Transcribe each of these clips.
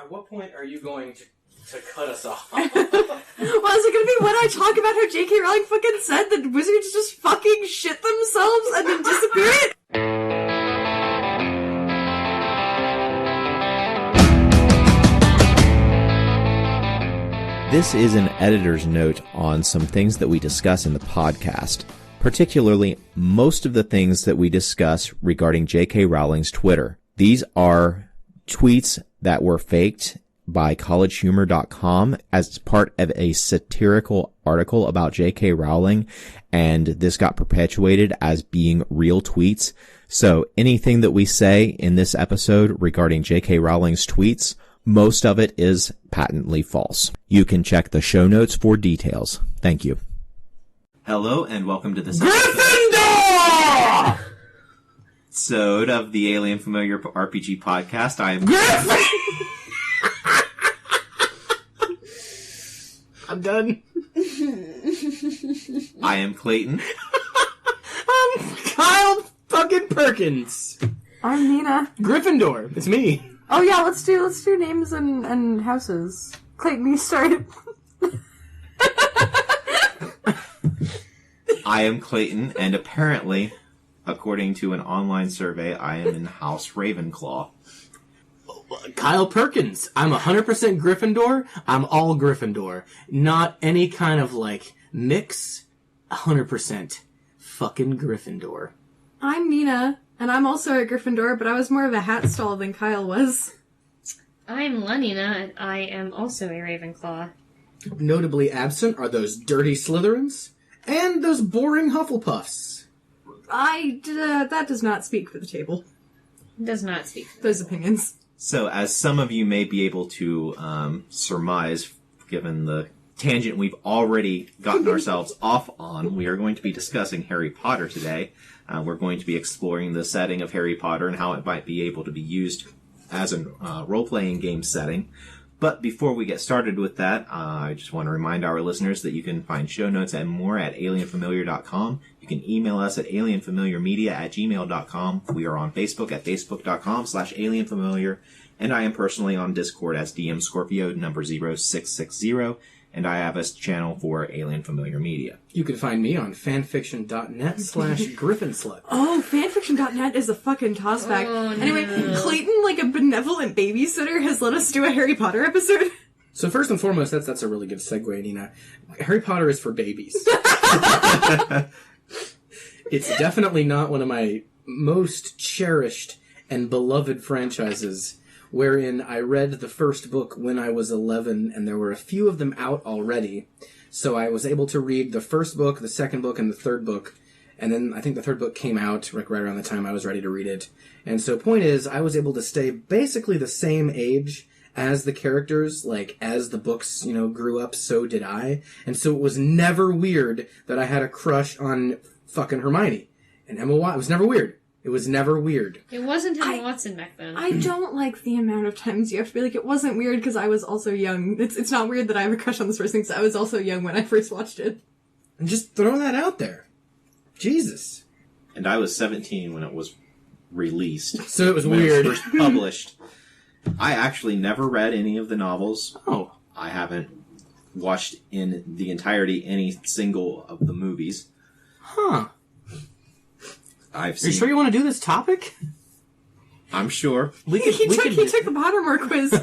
At what point are you going to cut us off? Well, is it gonna be when I talk about how J.K. Rowling fucking said that wizards just fucking shit themselves and then disappear? This is an editor's note on some things that we discuss in the podcast, particularly most of the things that we discuss regarding J.K. Rowling's Twitter. These are tweets that were faked by collegehumor.com as part of a satirical article about J.K. Rowling, and this got perpetuated as being real tweets. So anything that we say in this episode regarding J.K. Rowling's tweets, most of it is patently false. You can check the show notes for details. Thank you. Hello, and welcome to this Gryffindor! episode of the Alien Familiar RPG podcast. I am Gryffindor! I'm done. I am Clayton. I'm Kyle fucking Perkins. I'm Nina. Gryffindor. It's me. Oh yeah, let's do names and houses. Clayton, you start. I am Clayton, and apparently, according to an online survey, I am in House Ravenclaw. Kyle Perkins. I'm 100% Gryffindor. I'm all Gryffindor. Not any kind of, mix. 100% fucking Gryffindor. I'm Nina, and I'm also a Gryffindor, but I was more of a hat stall than Kyle was. I'm Lanina, and I am also a Ravenclaw. Notably absent are those dirty Slytherins and those boring Hufflepuffs. That does not speak for the table. Does not speak. Those opinions. So, as some of you may be able to surmise, given the tangent we've already gotten ourselves off on, we are going to be discussing Harry Potter today. We're going to be exploring the setting of Harry Potter and how it might be able to be used as a role-playing game setting. But before we get started with that, I just want to remind our listeners that you can find show notes and more at alienfamiliar.com. You can email us at alienfamiliarmedia@gmail.com. We are on Facebook at facebook.com/alienfamiliar. And I am personally on Discord as DM Scorpio, number 0660. And I have a channel for Alien Familiar Media. You can find me on fanfiction.net/GryffindSlut. Oh, fanfiction.net is a fucking tossback. Oh, Anyway, no. Clayton, like a benevolent babysitter, has let us do a Harry Potter episode. So first and foremost, that's a really good segue, Nina. Harry Potter is for babies. It's definitely not one of my most cherished and beloved franchises, wherein I read the first book when I was 11, and there were a few of them out already. So I was able to read the first book, the second book, and the third book. And then I think the third book came out right around the time I was ready to read it. And so point is, I was able to stay basically the same age as the characters. As the books, grew up, so did I. And so it was never weird that I had a crush on fucking Hermione. And Emma Watson. It was never weird. It was never weird. It wasn't Emma Watson back then. I don't like the amount of times you have to be like, it wasn't weird because I was also young. It's not weird that I have a crush on this person because I was also young when I first watched it. And just throw that out there. Jesus. And I was 17 when it was released. So it was when weird. It was first published. I actually never read any of the novels. Oh. I haven't watched in the entirety any single of the movies. Huh. I've Are seen. you sure you want to do this topic? I'm sure. He took the Pottermore quiz. He's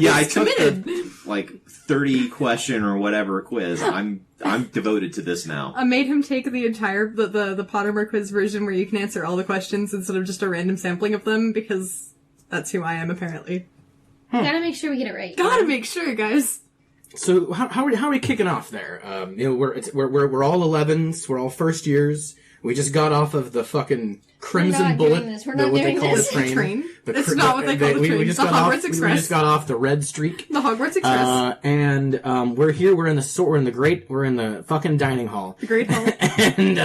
I took committed. the 30 question or whatever quiz. I'm devoted to this now. I made him take the entire the Pottermore quiz version where you can answer all the questions instead of just a random sampling of them because that's who I am apparently. Gotta make sure we get it right. Gotta make sure, guys. So how are we kicking off there? We're all 11s. We're all first years. We just got off of the fucking Crimson not Bullet. doing this. We're not what they doing call this. the train. It's not what they call the train. We just The got Hogwarts off, Express. We just got off the Red Streak. The Hogwarts Express. And we're here. We're in the fucking dining hall. The Great Hall. And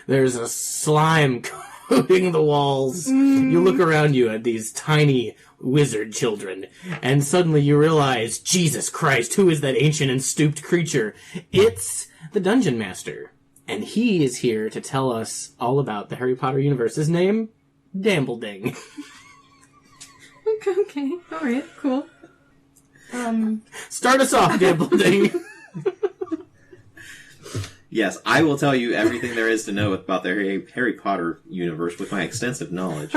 there's a slime coating the walls. You look around you at these tiny wizard children, and suddenly you realize, Jesus Christ, who is that ancient and stooped creature? It's the Dungeon Master. And he is here to tell us all about the Harry Potter universe. His name? Dambleding. Okay, alright, cool. Start us off, Dimpleding. Yes, I will tell you everything there is to know about the Harry Potter universe with my extensive knowledge.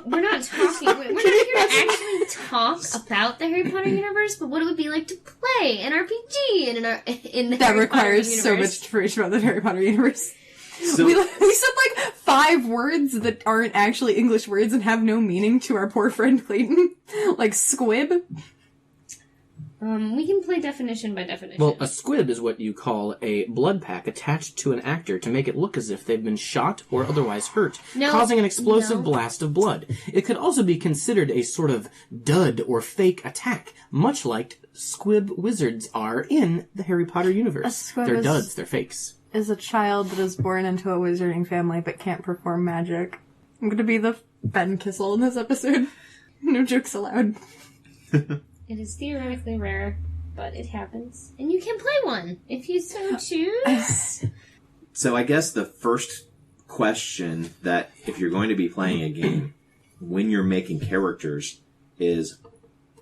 We're not here to actually talk about the Harry Potter universe, but what it would be like to play an RPG in the That Harry requires Potter so universe. much information about the Harry Potter universe. So, We said like 5 words that aren't actually English words and have no meaning to our poor friend Clayton. Like squib. We can play definition by definition. Well, a squib is what you call a blood pack attached to an actor to make it look as if they've been shot or otherwise hurt, causing an explosive blast of blood. It could also be considered a sort of dud or fake attack, much like squib wizards are in the Harry Potter universe. They're duds, they're fakes. Is a child that is born into a wizarding family but can't perform magic. I'm gonna be the Ben Kissel in this episode. No jokes allowed. It is theoretically rare, but it happens. And you can play one, if you so choose. So I guess the first question that, if you're going to be playing a game, when you're making characters, is,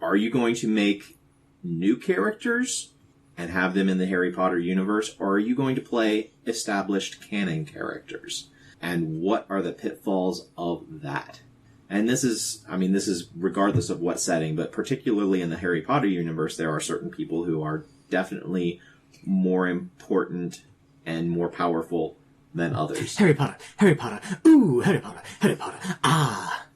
are you going to make new characters and have them in the Harry Potter universe, or are you going to play established canon characters? And what are the pitfalls of that? And this is regardless of what setting, but particularly in the Harry Potter universe, there are certain people who are definitely more important and more powerful than others. Harry Potter, ooh, Harry Potter, ah.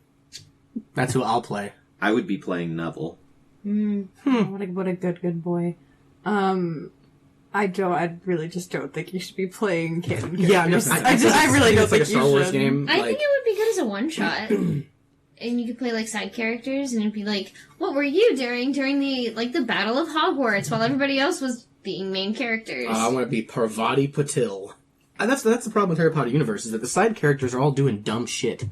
That's who I'll play. I would be playing Neville. What a good boy. I really just don't think you should be playing canon characters. Yeah, no, I really don't it's like think a Star you Wars should. game. I think it would be good as a one-shot. And you could play, like, side characters, and it'd be like, what were you during the Battle of Hogwarts, while everybody else was being main characters? I want to be Parvati Patil. That's the problem with Harry Potter universe, is that the side characters are all doing dumb shit.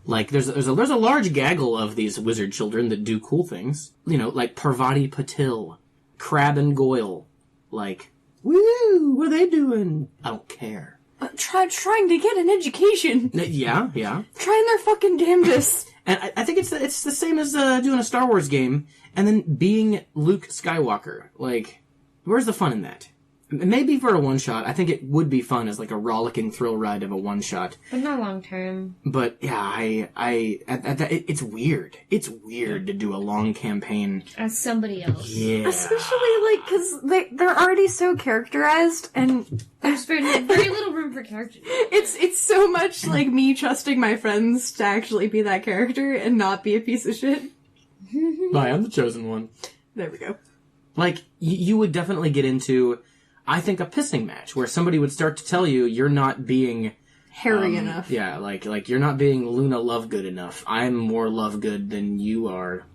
Like, there's a large gaggle of these wizard children that do cool things. You know, like Parvati Patil, Crab and Goyle. Like, woo, what are they doing? I don't care. Trying to get an education. Yeah. Trying their fucking damnedest. And I think it's the same as doing a Star Wars game and then being Luke Skywalker. Like, where's the fun in that? Maybe for a one-shot. I think it would be fun as like a rollicking thrill ride of a one-shot. But not long-term. But yeah, it's weird. It's weird to do a long campaign. As somebody else. Yeah. Especially, like, because they're already so characterized, and There's very little room for character. it's so much like me trusting my friends to actually be that character and not be a piece of shit. Bye, I'm the chosen one. There we go. Like, you would definitely get into, I think, a pissing match where somebody would start to tell you you're not being Hairy enough. Yeah, like you're not being Luna Lovegood enough. I'm more Lovegood than you are.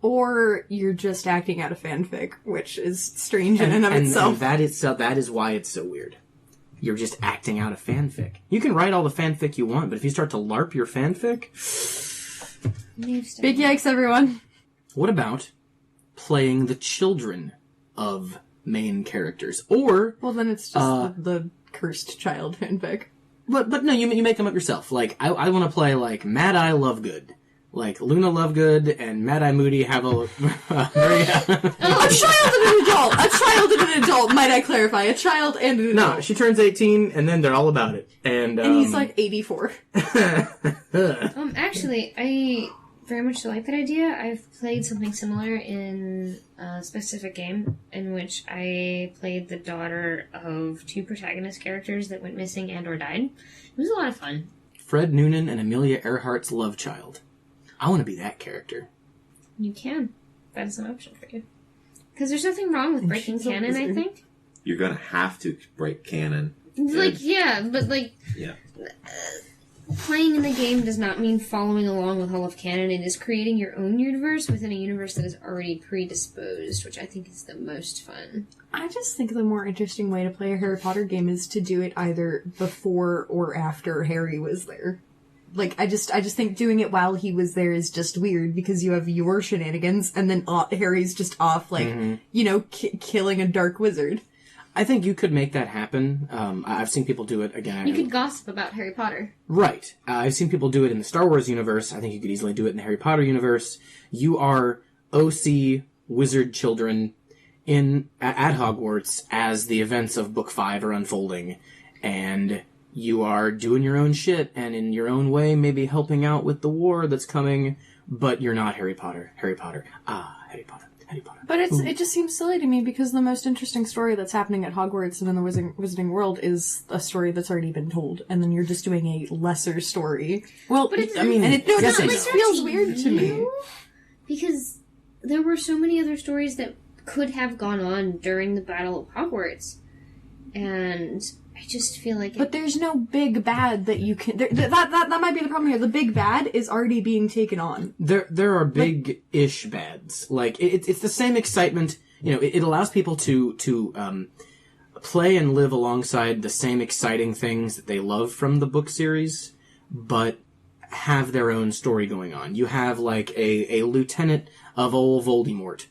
Or you're just acting out a fanfic, which is strange in and of itself. And that is why it's so weird. You're just acting out a fanfic. You can write all the fanfic you want, but if you start to LARP your fanfic... Big yikes, everyone. What about playing the children of main characters? Or... Well, then it's just the cursed child fanfic. But no, you make them up yourself. Like, I want to play, like, Mad Eye Lovegood. Like, Luna Lovegood and Mad Eye Moody have a very... A child and an adult! A child and an adult, might I clarify. A child and an adult. No, she turns 18, and then they're all about it. And he's, like, 84. Actually, I very much like that idea. I've played something similar in a specific game in which I played the daughter of two protagonist characters that went missing and or died. It was a lot of fun. Fred Noonan and Amelia Earhart's love child. I want to be that character. You can. That is an option for you. Because there's nothing wrong with breaking canon, I think. You're going to have to break canon. Like, yeah, but like... Yeah. Playing in the game does not mean following along with all of canon. It is creating your own universe within a universe that is already predisposed, which I think is the most fun. I just think the more interesting way to play a Harry Potter game is to do it either before or after Harry was there. Like, I just think doing it while he was there is just weird, because you have your shenanigans, and then Harry's just off, like, you know, killing a dark wizard. I think you could make that happen. I've seen people do it again. You could gossip about Harry Potter. Right. I've seen people do it in the Star Wars universe. I think you could easily do it in the Harry Potter universe. You are OC wizard children at Hogwarts as the events of Book 5 are unfolding, and you are doing your own shit and in your own way maybe helping out with the war that's coming, but you're not Harry Potter. Harry Potter. Harry Potter. Harry Potter. But it just seems silly to me because the most interesting story that's happening at Hogwarts and in the Wizarding World is a story that's already been told, and then you're just doing a lesser story. Well, But it's- I mean, And it yes and no. feels weird to me. Because there were so many other stories that could have gone on during the Battle of Hogwarts. And I just feel like... But there's no big bad that you can... That might be the problem here. The big bad is already being taken on. There are big-ish bads. Like, it's the same excitement. You know, it allows people to play and live alongside the same exciting things that they love from the book series, but have their own story going on. You have, like, a lieutenant of old Voldemort.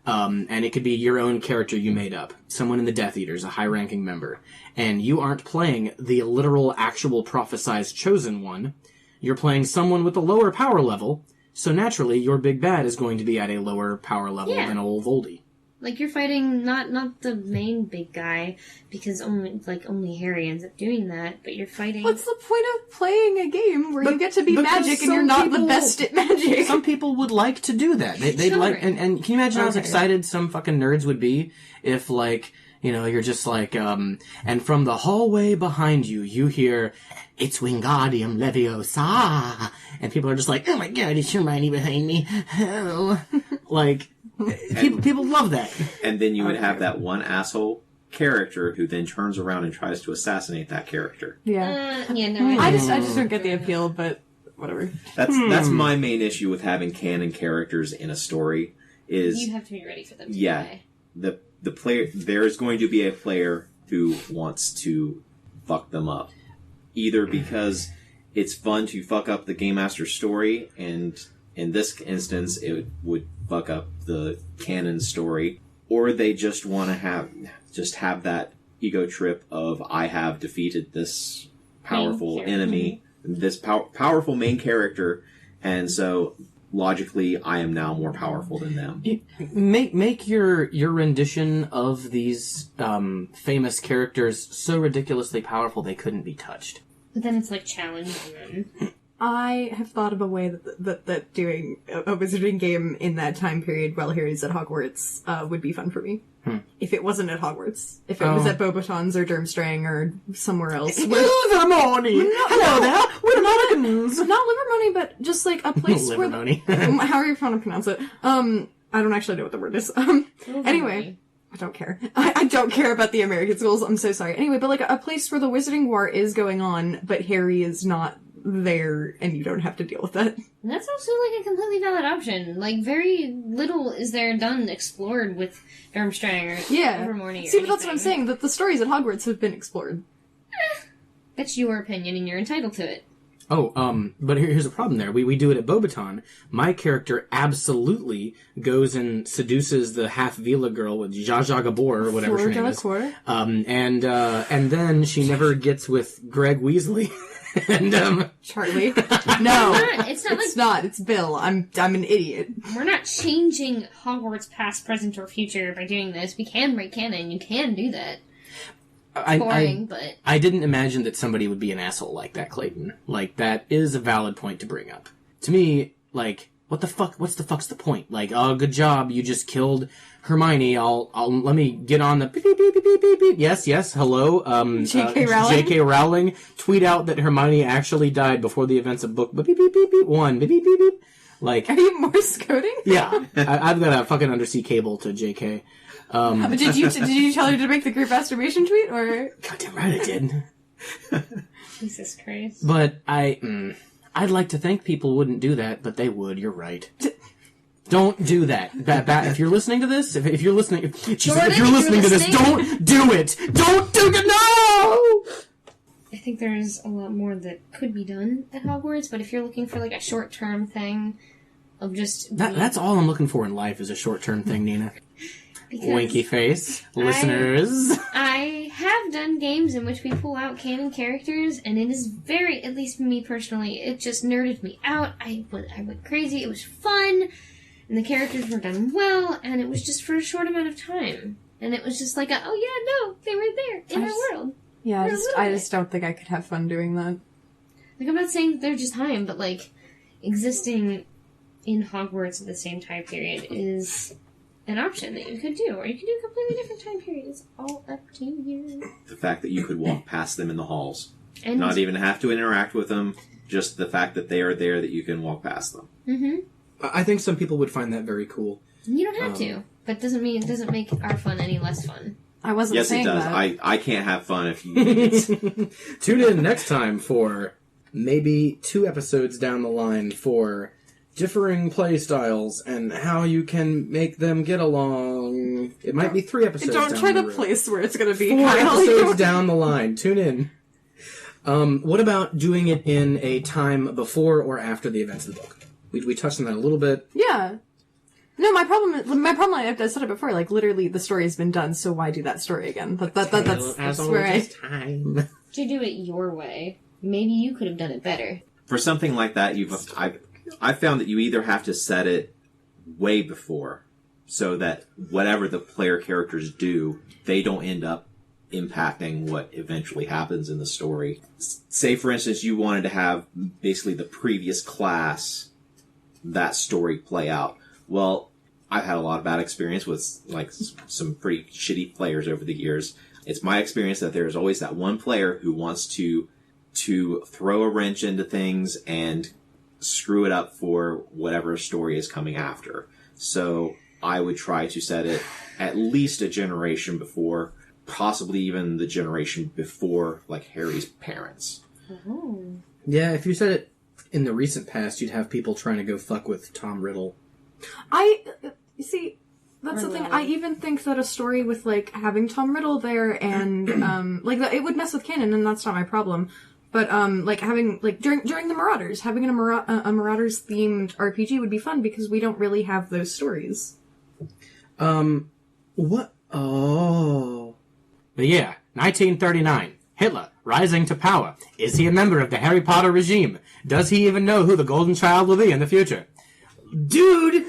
And it could be your own character you made up. Someone in the Death Eaters, a high-ranking member. And you aren't playing the literal, actual, prophesized chosen one. You're playing someone with a lower power level, so naturally your big bad is going to be at a lower power level Yeah. than old Voldy. Like, you're fighting not the main big guy, because only Harry ends up doing that, but you're fighting... What's the point of playing a game where But- you get to be because magic and some you're not the people- best at magic? Some people would like to do that. They'd like, and can you imagine how Okay. excited some fucking nerds would be if, like, you know, you're just like, and from the hallway behind you, you hear, "It's Wingardium Leviosa," and people are just like, "Oh my god, it's Hermione behind me." Oh. Like, people love that. And then you would have that one asshole character who then turns around and tries to assassinate that character. Yeah. no, I just don't get the appeal, but whatever. That's my main issue with having canon characters in a story is You have to be ready for them to Yeah. die. the player. There's going to be a player who wants to fuck them up, either because it's fun to fuck up the game master's story, and in this instance, it would fuck up the canon story, or they just want to have that ego trip of I have defeated this powerful Main character. enemy, this powerful main character, and so logically I am now more powerful than them. Make your rendition of these famous characters so ridiculously powerful they couldn't be touched. But then it's like challenging them. I have thought of a way that doing a wizarding game in that time period while Harry's at Hogwarts would be fun for me. If it wasn't at Hogwarts. If it was at Beauxbatons or Durmstrang or somewhere else. Livermony! Hello there! We're Americans! Not Livermony, but just like a place where... Livermony. However you want to pronounce it. I don't actually know what the word is. Anyway... I don't care. I don't care about the American schools. I'm so sorry. Anyway, but like a place where the Wizarding War is going on, but Harry is not there, and you don't have to deal with that. And that's also like a completely valid option. Like, very little is there done explored with Durmstrang or Yeah. Ilvermorny or See, but that's what I'm anything. saying, that the stories at Hogwarts have been explored. That's your opinion, and you're entitled to it. Oh, but here's a problem there. We do it at Beauxbaton. My character absolutely goes and seduces the half Vila girl with Zsa Zsa Gabor or whatever her name is. Delacour. And then she never gets with Greg Weasley. And, Charlie. No. It's not like It's not. It's Bill. I'm an idiot. we're not changing Hogwarts past, present, or future by doing this. We can break canon. You can do that. Boring, but I didn't imagine that somebody would be an asshole like that, Clayton. Like, that is a valid point to bring up. To me, like, what's the fuck's the point? Like, oh, good job, you just killed Hermione, let me get on the beep, beep, beep, beep, beep, beep. Yes, hello, J.K. Rowling? J.K. Rowling, tweet out that Hermione actually died before the events of book, beep, beep, beep, beep, beep, 1, beep, beep, beep, beep. Like, Are you Morse coding? yeah, I've got a fucking undersea cable to J.K. Did you tell her to make the group masturbation tweet, or? Goddamn right I did. Jesus Christ. But I'd like to think people wouldn't do that, but they would. You're right. Don't do that. If you're listening to this, if you're listening, if you're listening to this, don't do it. Don't do it. No. I think there's a lot more that could be done at Hogwarts, but if you're looking for like a short-term thing of just That's all I'm looking for in life is a short-term thing, Nina. because Winky face. Listeners. I have done games in which we pull out canon characters, and it is very, at least me personally, it just nerded me out. I went crazy. It was fun, and the characters were done well, and it was just for a short amount of time. And it was just like, oh yeah, no, they were there in our world. Yeah, I just don't think I could have fun doing that. Like, I'm not saying that they're just time, but like, existing in Hogwarts at the same time period is an option that you could do, or you could do a completely different time period. It's all up to you. The fact that you could walk past them in the halls, And not even have to interact with them, just the fact that they are there, that you can walk past them. Mm-hmm. I think some people would find that very cool. You don't have to, but it doesn't make our fun any less fun. I wasn't Yes, saying it does. that. I can't have fun if you... Tune in next time for maybe 2 episodes down the line for differing play styles and how you can make them get along. It might be 3 episodes Don't down try the to road. place where it's going to be. 4 Kyle. episodes down the line. Tune in. What about doing it in a time before or after the events of the book? We touched on that a little bit. Yeah. No, my problem, I said it before, like, literally, the story has been done, so why do that story again? That's where I... time. To do it your way, maybe you could have done it better. For something like that, I've found that you either have to set it way before, so that whatever the player characters do, they don't end up impacting what eventually happens in the story. Say, for instance, you wanted to have basically the previous class, that story play out. Well, I've had a lot of bad experience with like some pretty shitty players over the years. It's my experience that there's always that one player who wants to throw a wrench into things and screw it up for whatever story is coming after. So I would try to set it at least a generation before, possibly even the generation before, like Harry's parents. Oh. Yeah, if you said it in the recent past, you'd have people trying to go fuck with Tom Riddle. You see, that's Or the thing. Lily. I even think that a story with, like, having Tom Riddle there and, like, that, it would mess with canon, and that's not my problem. But, like, having, like, during the Marauders, having a Marauders-themed RPG would be fun, because we don't really have those stories. What? Oh. The year, 1939. Hitler, rising to power. Is he a member of the Harry Potter regime? Does he even know who the Golden Child will be in the future? Dude,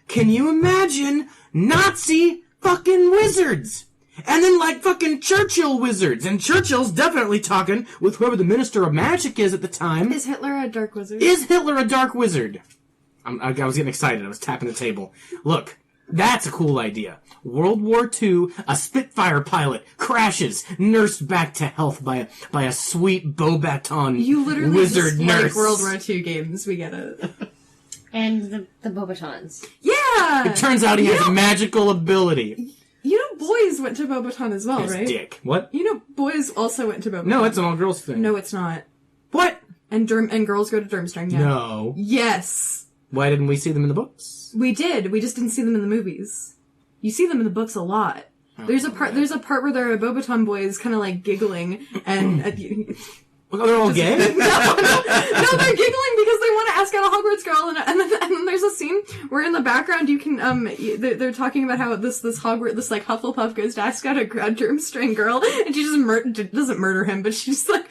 can you imagine Nazi fucking wizards? And then, like, fucking Churchill wizards. And Churchill's definitely talking with whoever the Minister of Magic is at the time. Is Hitler a dark wizard? Is Hitler a dark wizard? I was getting excited. I was tapping the table. Look, that's a cool idea. World War II, a Spitfire pilot crashes, nursed back to health by a sweet Beaubaton You literally wizard just nurse. like World War II games. We get it. And the Bobatons. Yeah! It turns out he has a magical ability. You know boys went to Beaubaton as well, His right? dick. What? You know boys also went to Beaubaton. No, it's an all-girls thing. No, it's not. What? And girls go to Durmstrang, yeah. No. Yes. Why didn't we see them in the books? We did. We just didn't see them in the movies. You see them in the books a lot. There's a part where there are Beaubaton boys kind of like giggling and... Well, they're all gay? no, they're giggling because they want to ask out a Hogwarts girl, and then there's a scene where in the background you can they're talking about how this Hogwarts, this like Hufflepuff goes to ask out a Durmstrang girl, and she just doesn't murder him, but she's like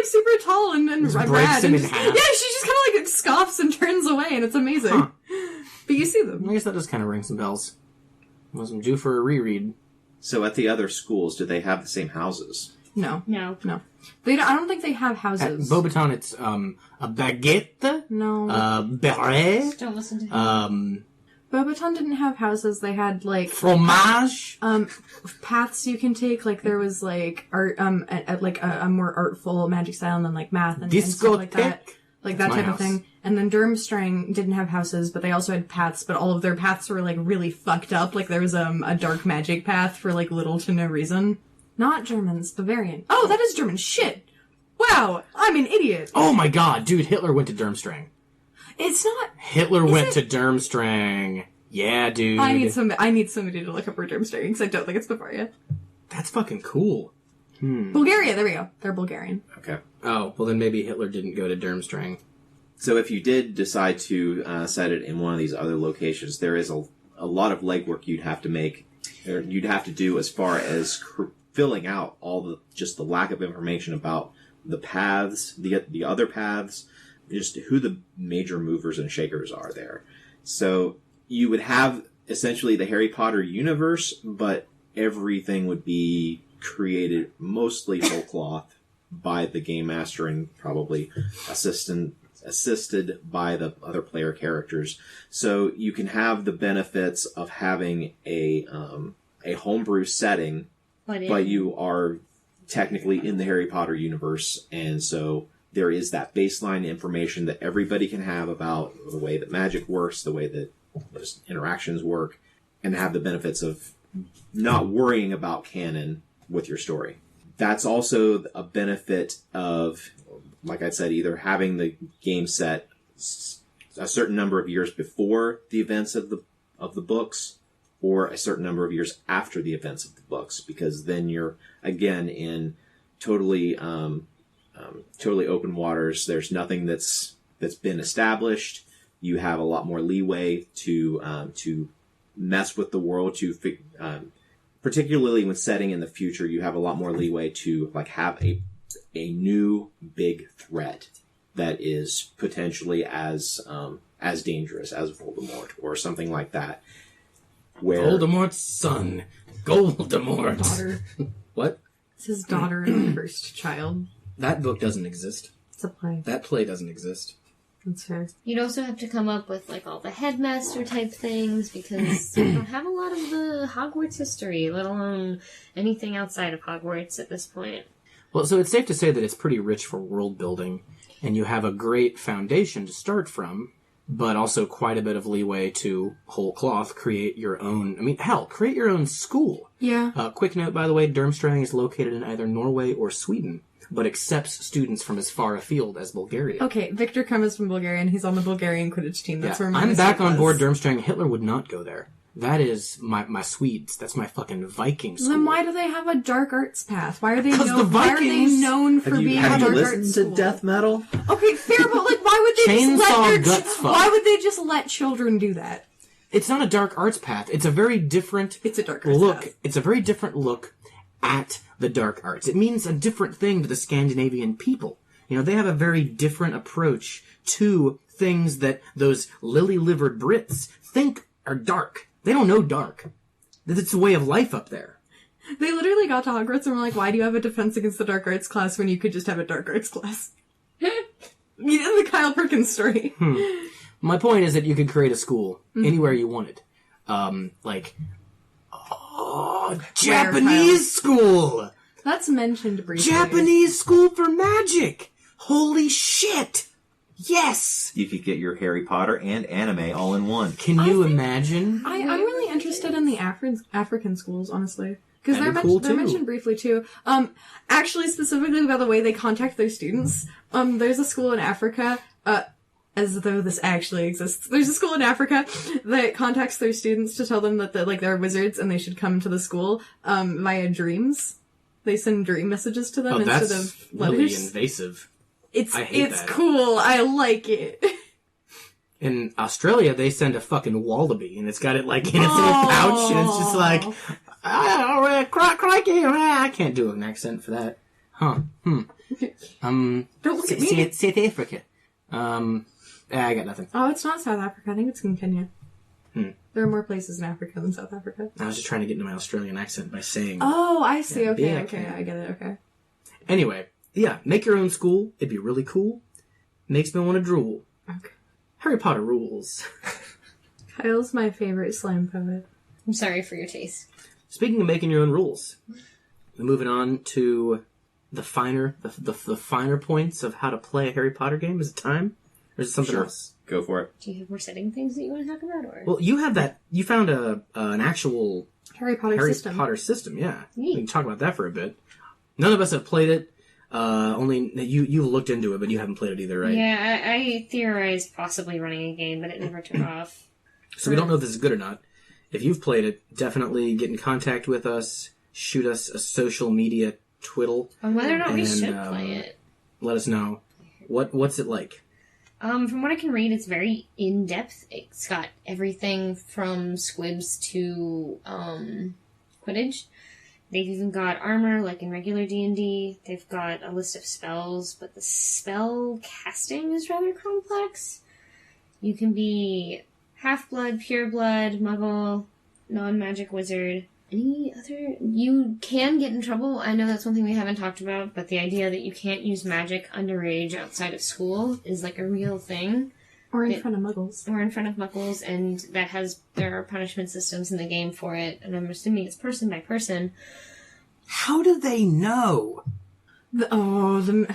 super tall and breaks rad, him and in half. yeah, she just kind of like scoffs and turns away, and it's amazing. Huh. But you see them. I guess that does kind of ring some bells. Wasn't due for a reread. So at the other schools, do they have the same houses? No. No. They don't, I don't think they have At houses. Beaubaton, it's a baguette, No. a beret, Don't listen to him. Beaubaton didn't have houses. They had like fromage. paths you can take. Like there was like art, like a more artful magic style, and then like math and stuff like that. Like That's that my type of house. thing. And then Durmstrang didn't have houses, but they also had paths, but all of their paths were like really fucked up. Like there was a dark magic path for like little to no reason. Not Germans, Bavarian. Oh, that is German. Shit. Wow, I'm an idiot. Oh my god, dude, Hitler went to Durmstrang. It's not. Hitler went to Durmstrang. Yeah, dude. I need somebody to look up where Durmstrang, because I don't think it's Bavaria. That's fucking cool. Bulgaria, there we go. They're Bulgarian. Okay. Oh, well then maybe Hitler didn't go to Durmstrang. So if you did decide to set it in one of these other locations, there is a lot of legwork you'd have to make, or you'd have to do as far as filling out all the lack of information about the paths, the other paths, just who the major movers and shakers are there. So you would have essentially the Harry Potter universe, but everything would be created mostly whole cloth by the game master and probably assisted by the other player characters. So you can have the benefits of having a homebrew setting, but you are technically in the Harry Potter universe, and so there is that baseline information that everybody can have about the way that magic works, the way that those interactions work, and have the benefits of not worrying about canon with your story. That's also a benefit of, like I said, either having the game set a certain number of years before the events of the books, or a certain number of years after the events of the books, because then you're again in totally open waters. There's nothing that's been established. You have a lot more leeway to mess with the world, particularly when setting in the future. You have a lot more leeway to have a new big threat that is potentially as dangerous as Voldemort or something like that. Where Voldemort's son, Voldemort. Daughter. What? It's his daughter and the first child. That book doesn't exist. It's a play. That play doesn't exist. That's fair. You'd also have to come up with all the headmaster type things, because you don't have a lot of the Hogwarts history, let alone anything outside of Hogwarts at this point. Well, so it's safe to say that it's pretty rich for world building, and you have a great foundation to start from, but also quite a bit of leeway to whole cloth create your own. I mean, hell, create your own school. Yeah. Quick note, by the way, Durmstrang is located in either Norway or Sweden, but accepts students from as far afield as Bulgaria. Okay, Victor Krum is from Bulgaria, and he's on the Bulgarian Quidditch team. That's where my I'm back on board was. Durmstrang. Hitler would not go there. That is my Swedes. That's my fucking Viking school. Then why do they have a dark arts path? Why are they 'Cause the Why are they Vikings- known for being a have you dark listened arts to school? death metal? Okay, fair, but why would they just Chainsaw let guts fuck. Why would they just let children do that? It's not a dark arts path. It's a very different It's a dark arts look. path. It's a very different look at the dark arts. It means a different thing to the Scandinavian people. They have a very different approach to things that those lily-livered Brits think are dark. They don't know dark. It's a way of life up there. They literally got to Hogwarts and were like, why do you have a defense against the dark arts class when you could just have a dark arts class? The Kyle Perkins story. My point is that you could create a school anywhere you wanted. Japanese school! That's mentioned briefly. Japanese school for magic! Holy shit! Yes! You could get your Harry Potter and anime all in one. Can you imagine? I'm really interested in the African schools, honestly. Because That'd they're, be cool, they're too. mentioned briefly, too. Actually, specifically by the way they contact their students. There's a school in Africa, as though this actually exists. There's a school in Africa that contacts their students to tell them that they're wizards and they should come to the school, via dreams. They send dream messages to them instead That's of letters. really invasive. I hate It's that. cool. I like it. In Australia, they send a fucking wallaby, and it's got it in its little pouch, and it's just like, crikey, I can't do an accent for that. Huh? Don't look at me. South Africa. I got nothing. Oh, it's not South Africa. I think it's in Kenya. There are more places in Africa than South Africa. I was just trying to get into my Australian accent by saying. Oh, I see. Okay, yeah, okay, I get it. Okay. Anyway, yeah, make your own school. It'd be really cool. Makes me want to drool. Okay. Harry Potter rules. Kyle's my favorite slam poet. I'm sorry for your taste. Speaking of making your own rules, we're moving on to the finer points of how to play a Harry Potter game. Is it time? Or is it something else? Go for it. Do you have more setting things that you want to talk about, or? Well, you have that. You found an actual Harry Potter Harry system. Potter system. Yeah, Neat. we can talk about that for a bit. None of us have played it. Only you've looked into it, but you haven't played it either, right? Yeah, I theorized possibly running a game, but it never took off. So we don't know if this is good or not. If you've played it, definitely get in contact with us. Shoot us a social media twiddle. On whether or not we And, should play it. Let us know. What's it like? From what I can read, it's very in-depth. It's got everything from squibs to Quidditch. They've even got armor, like in regular D&D. They've got a list of spells, but the spell casting is rather complex. You can be half-blood, pure-blood, muggle, non-magic wizard. Any other... You can get in trouble. I know that's one thing we haven't talked about, but the idea that you can't use magic underage outside of school is like a real thing. Or in front of muggles. Or in front of muggles, and there are punishment systems in the game for it, and I'm assuming it's person by person. How do they know? How do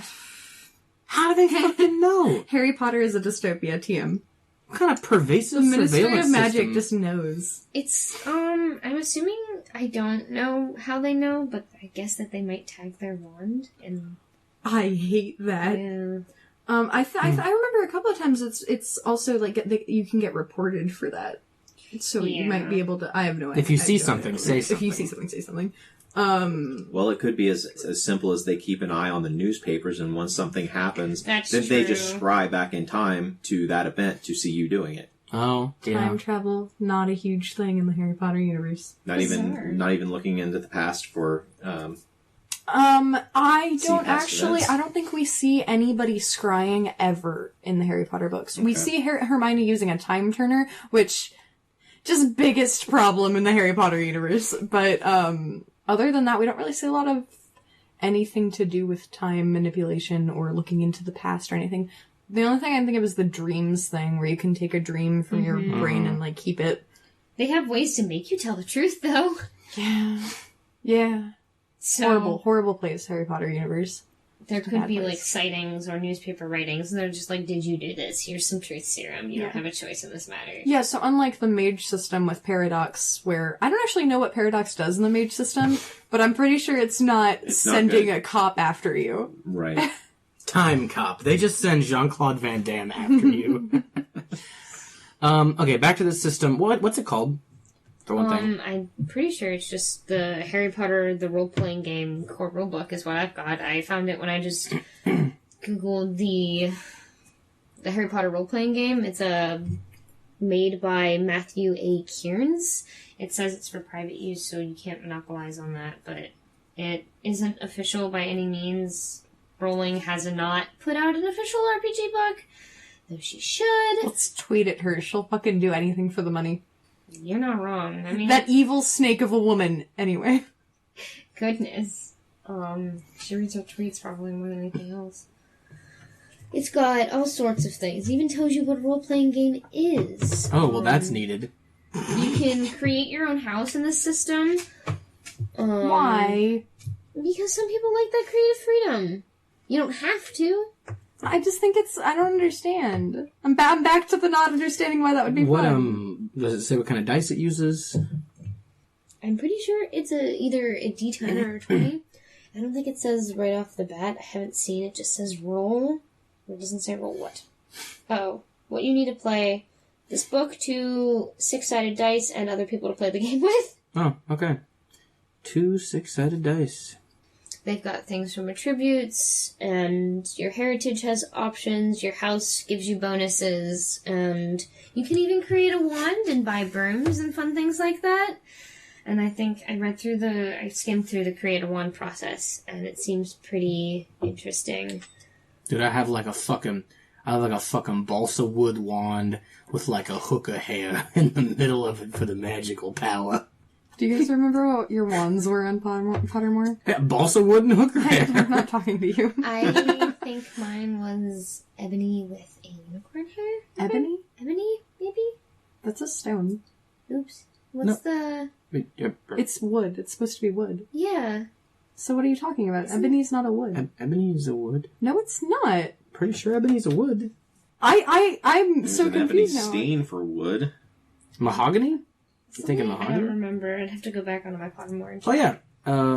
they fucking know? Harry Potter is a dystopia, TM. What kind of pervasive The Ministry surveillance of Magic system? just knows. It's, I'm assuming, I don't know how they know, but I guess that they might tag their wand, and... I hate that. Yeah. I remember a couple of times it's also like you can get reported for that. So you might be able to. I have no idea. If you see something, say something. If you see something, say something. Well, it could be as simple as they keep an eye on the newspapers, and once something happens, then they just scry back in time to that event to see you doing it. Oh, yeah. Time travel, not a huge thing in the Harry Potter universe. Not even looking into the past for. I don't think we see anybody scrying ever in the Harry Potter books. Okay. We see Hermione using a time turner, which just biggest problem in the Harry Potter universe. But other than that, we don't really see a lot of anything to do with time manipulation or looking into the past or anything. The only thing I can think of is the dreams thing, where you can take a dream from your brain and like keep it. They have ways to make you tell the truth, though. Yeah. So, horrible place, Harry Potter universe. There could be, like, sightings or newspaper writings, and they're just like, did you do this? Here's some truth serum. You don't have a choice in this matter. Yeah, so unlike the mage system with Paradox, where I don't actually know what Paradox does in the mage system, but I'm pretty sure it's not sending a cop after you. Right. Time cop. They just send Jean-Claude Van Damme after you. Okay, back to the system. What's it called? For one thing. I'm pretty sure it's just the Harry Potter, the role-playing game core rulebook is what I've got. I found it when I just Googled the Harry Potter role-playing game. It's made by Matthew A. Kearns. It says it's for private use, so you can't monopolize on that, but it isn't official by any means. Rowling has not put out an official RPG book, though she should. Let's tweet at her. She'll fucking do anything for the money. You're not wrong. I mean, that evil snake of a woman. Anyway. Goodness. She reads her tweets probably more than anything else. It's got all sorts of things. It even tells you what a role-playing game is. Oh, well, that's needed. You can create your own house in this system. Why? Because some people like that creative freedom. You don't have to. I just think I don't understand. I'm back to the not understanding why that would be fun. Does it say what kind of dice it uses? I'm pretty sure it's either a D10 or a 20. I don't think it says right off the bat. I haven't seen it. It just says roll. It doesn't say roll what. Oh, what you need to play this book, 2 6-sided dice, and other people to play the game with. Oh, okay. 2 6-sided dice. They've got things from attributes, and your heritage has options, your house gives you bonuses, and you can even create a wand and buy brooms and fun things like that. And I think I skimmed through the create a wand process, and it seems pretty interesting. Dude, I have like a fucking balsa wood wand with like a hook of hair in the middle of it for the magical power. Do you guys remember what your wands were on Pottermore? Yeah, balsa wood and hook hair. I'm not talking to you. I think mine was ebony with a unicorn hair. Ebony? Ebony, maybe? That's a stone. Oops. What's the... It's wood. It's supposed to be wood. Yeah. So what are you talking about? Ebony's not a wood. Ebony is a wood. No, it's not. Pretty sure ebony's a wood. I'm so confused now. There's an ebony stain for wood. Mahogany? You thinking I mahogany? don't remember. I'd have to go back onto my Pottermore and check. Oh, yeah.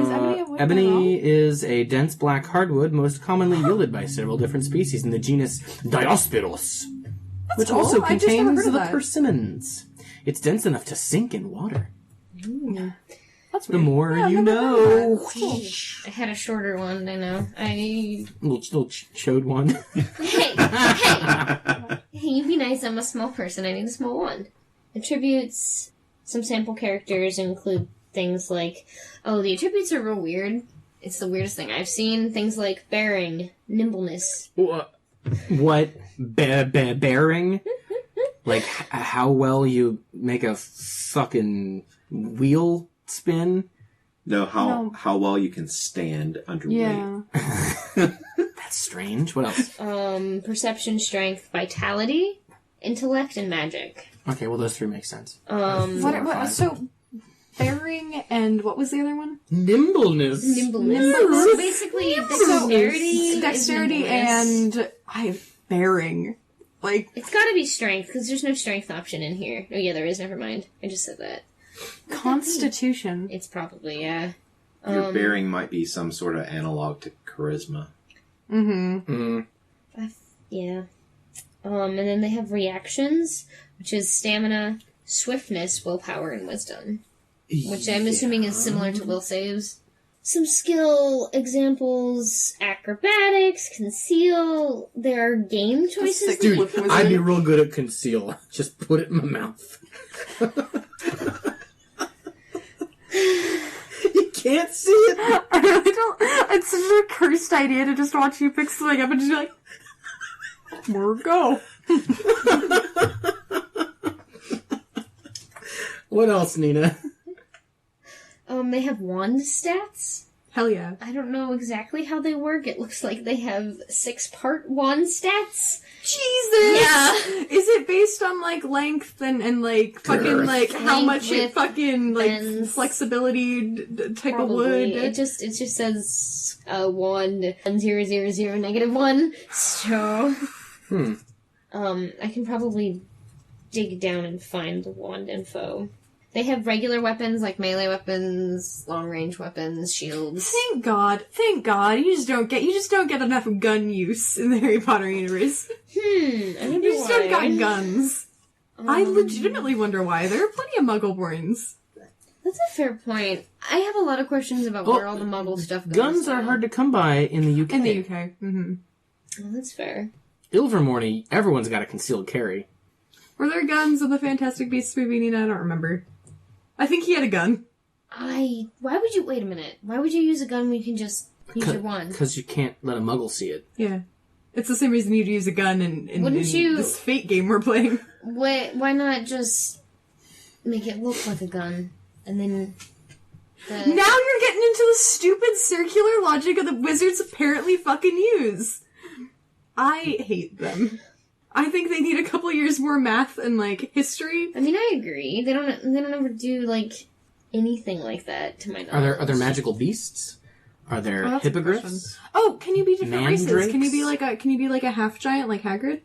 Is ebony a wood? Ebony is a dense black hardwood most commonly yielded by several different species in the genus Diospyros, which cool. also I just never contains heard of the that. persimmons. It's dense enough to sink in water. Ooh. That's The weird. more Yeah, I've you never heard of know. that. That's cool. I had a shorter one, I know. Little chode one. Hey! Hey, you be nice, I'm a small person, I need a small one. Attributes, some sample characters include things like... Oh, the attributes are real weird. It's the weirdest thing I've seen. Things like bearing, nimbleness. What? Bearing? Like, how well you make a fucking wheel spin? No, No. how well you can stand under weight. Yeah. That's strange. What else? Perception, strength, vitality, intellect, and magic. Okay, well, those three make sense. So, bearing and what was the other one? Nimbleness. Nimbleness. So basically, dexterity, Dexterity and bearing. Like, It's gotta be strength, because there's no strength option in here. Oh yeah, there is, never mind. I just said that. constitution. It's probably, yeah. Your bearing might be some sort of analog to charisma. Mm-hmm. Yeah. And then they have reactions, which is stamina, swiftness, willpower, and wisdom. Which I'm assuming is similar to will saves. Some skill examples, acrobatics, conceal. There are game choices. sick. Dude, With wizard. I'd be real good at conceal. Just put it in my mouth. You can't see it. I really don't. It's such a cursed idea to just watch you pick something up and just be like, "Where go?" What else, Nina? They have wand stats. Hell yeah. I don't know exactly how they work. It looks like they have 6-part wand stats. Jesus! Yeah. Is it based on, like, length and like, fucking, Girth. like, how Length, much it width, fucking, like, bends. Flexibility type of Probably. wood? It just says wand 1 1. So I can probably dig down and find the wand info. They have regular weapons like melee weapons, long range weapons, shields. Thank God. You just don't get enough gun use in the Harry Potter universe. I wonder You just don't why. got guns. I legitimately wonder why. There are plenty of muggle brains. That's a fair point. I have a lot of questions about where all the muggle stuff goes. Guns are hard to come by in the UK. In the UK. Mm-hmm. Oh, that's fair. Ilvermorny, everyone's got a concealed carry. Were there guns in the Fantastic Beasts movie, Nina? I don't remember. I think he had a gun. Why would you, wait a minute. Why would you use a gun when you can just use your wand? Because you can't let a muggle see it. Yeah. It's the same reason you'd use a gun in Wouldn't you- this Fate game we're playing. Why not just make it look like a gun? And then... Now you're getting into the stupid circular logic of the wizards apparently fucking use. I hate them. I think they need a couple years more math and, like, history. I mean, I agree. They don't ever do, like, anything like that, to my knowledge. Are there magical beasts? Are there Oh, that's a hippogriffs? question. Oh, can you be different races? Mandrakes? Can you be like a half giant like Hagrid?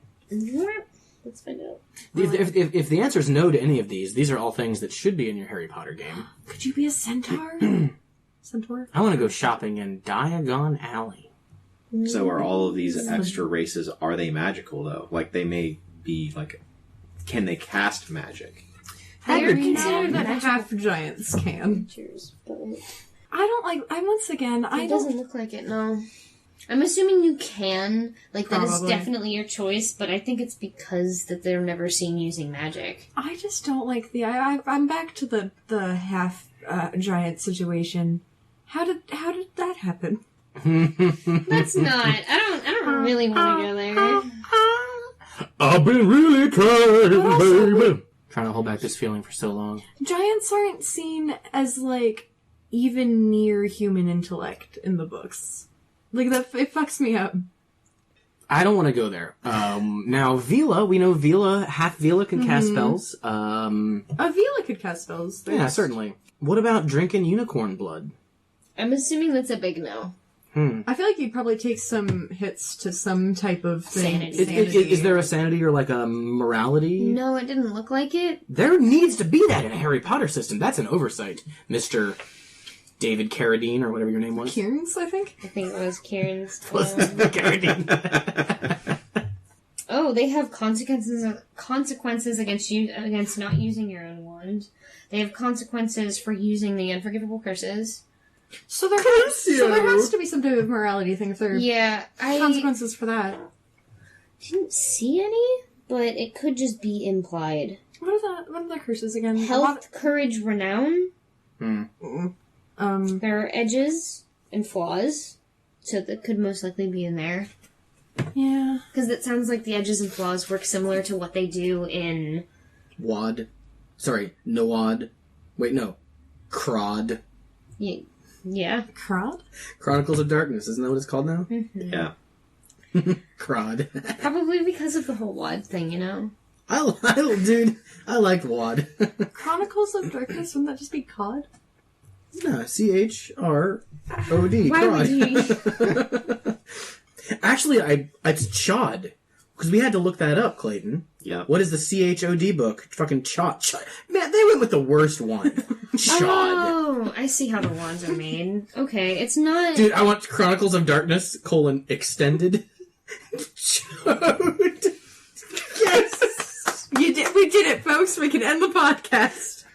Let's find out. If the answer is no to any of these are all things that should be in your Harry Potter game. Could you be a centaur? Centaur? I want to go shopping in Diagon Alley. So are all of these extra races, are they magical, though? Like, they may be, like, can they cast magic? They're Hagrid considered considered that magical half giants can. creatures, but I don't like. Once again, I it don't. doesn't look like it, no. I'm assuming you can. Like, that is Probably. definitely your choice, but I think it's because that they're never seen using magic. I just don't like the. I'm back to the half giant situation. How did that happen? That's not. I don't really want to go there. I've been really trying, also- baby. Trying to hold back this feeling for so long. Giants aren't seen as like even near human intellect in the books. Like that, it fucks me up. I don't want to go there. Now, Vila, we know Vila, half Vila can cast spells. Avila could cast spells. Yeah, certainly. What about drinking unicorn blood? I'm assuming that's a big no. I feel like you'd probably take some hits to some type of thing. Sanity. Is there a sanity or like a morality? No, it didn't look like it. There needs to be that in a Harry Potter system. That's an oversight, Mr. David Carradine, or whatever your name was. Kieran's, I think. I think it was Kieran's. Carradine. Oh, they have consequences against not using your own wand. They have consequences for using the unforgivable curses. So there has to be some type of morality thing if there are consequences for that. Didn't see any, but it could just be implied. What are the curses again? Health, courage, renown. There There are edges and flaws, so that could most likely be in there. Yeah. Because it sounds like the edges and flaws work similar to what they do in... Nawad. Wait, no. Crod. Yeah. Crod? Chronicles of Darkness. Isn't that what it's called now? Yeah. Crod. Probably because of the whole wad thing, you know? Dude, I like Wad. Chronicles of Darkness? Wouldn't that just be COD? No, CHROD. Why Crod. would you... Actually, it's Chod. Because we had to look that up, Clayton. Yeah. What is the CHOD book? Fucking Chod. Man, they went with the worst one. Chod. Oh, I see how the wands are made. Okay, it's not... Dude, I want Chronicles of Darkness, extended. Chod. Yes! We did it, folks. We can end the podcast.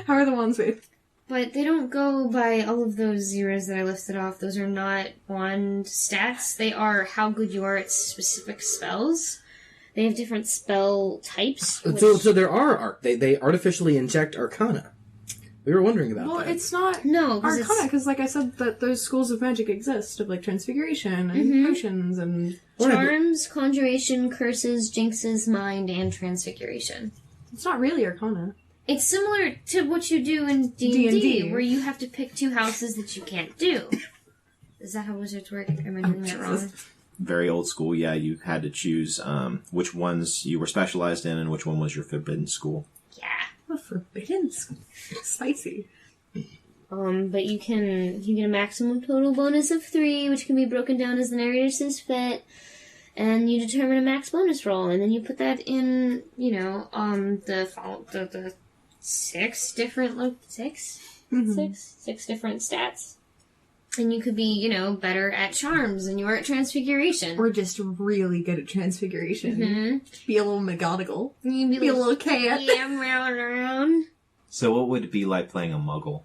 How are the wands made? But they don't go by all of those zeros that I listed off. Those are not wand stats. They are how good you are at specific spells. They have different spell types. So there are they artificially inject arcana. We were wondering about that. Well, it's not Arcana, because like I said, that those schools of magic exist, of like transfiguration and potions and... Charms, conjuration, curses, jinxes, mind, and transfiguration. It's not really arcana. It's similar to what you do in D&D, D&D. where you have to pick two houses that you can't do. Is that how wizards work? Am I doing that wrong? Very old school, yeah. You had to choose which ones you were specialized in and which one was your forbidden school. Yeah. A forbidden school. Spicy. But you get a maximum total bonus of 3, which can be broken down as the narrator sees fit, and you determine a max bonus roll, and then you put that in, the 6 different six different stats, and you could be better at charms than you are at transfiguration, Or just really good at transfiguration. Be a little McGonagall. You'd Be a little cat. Yeah, around. So what would it be like playing a muggle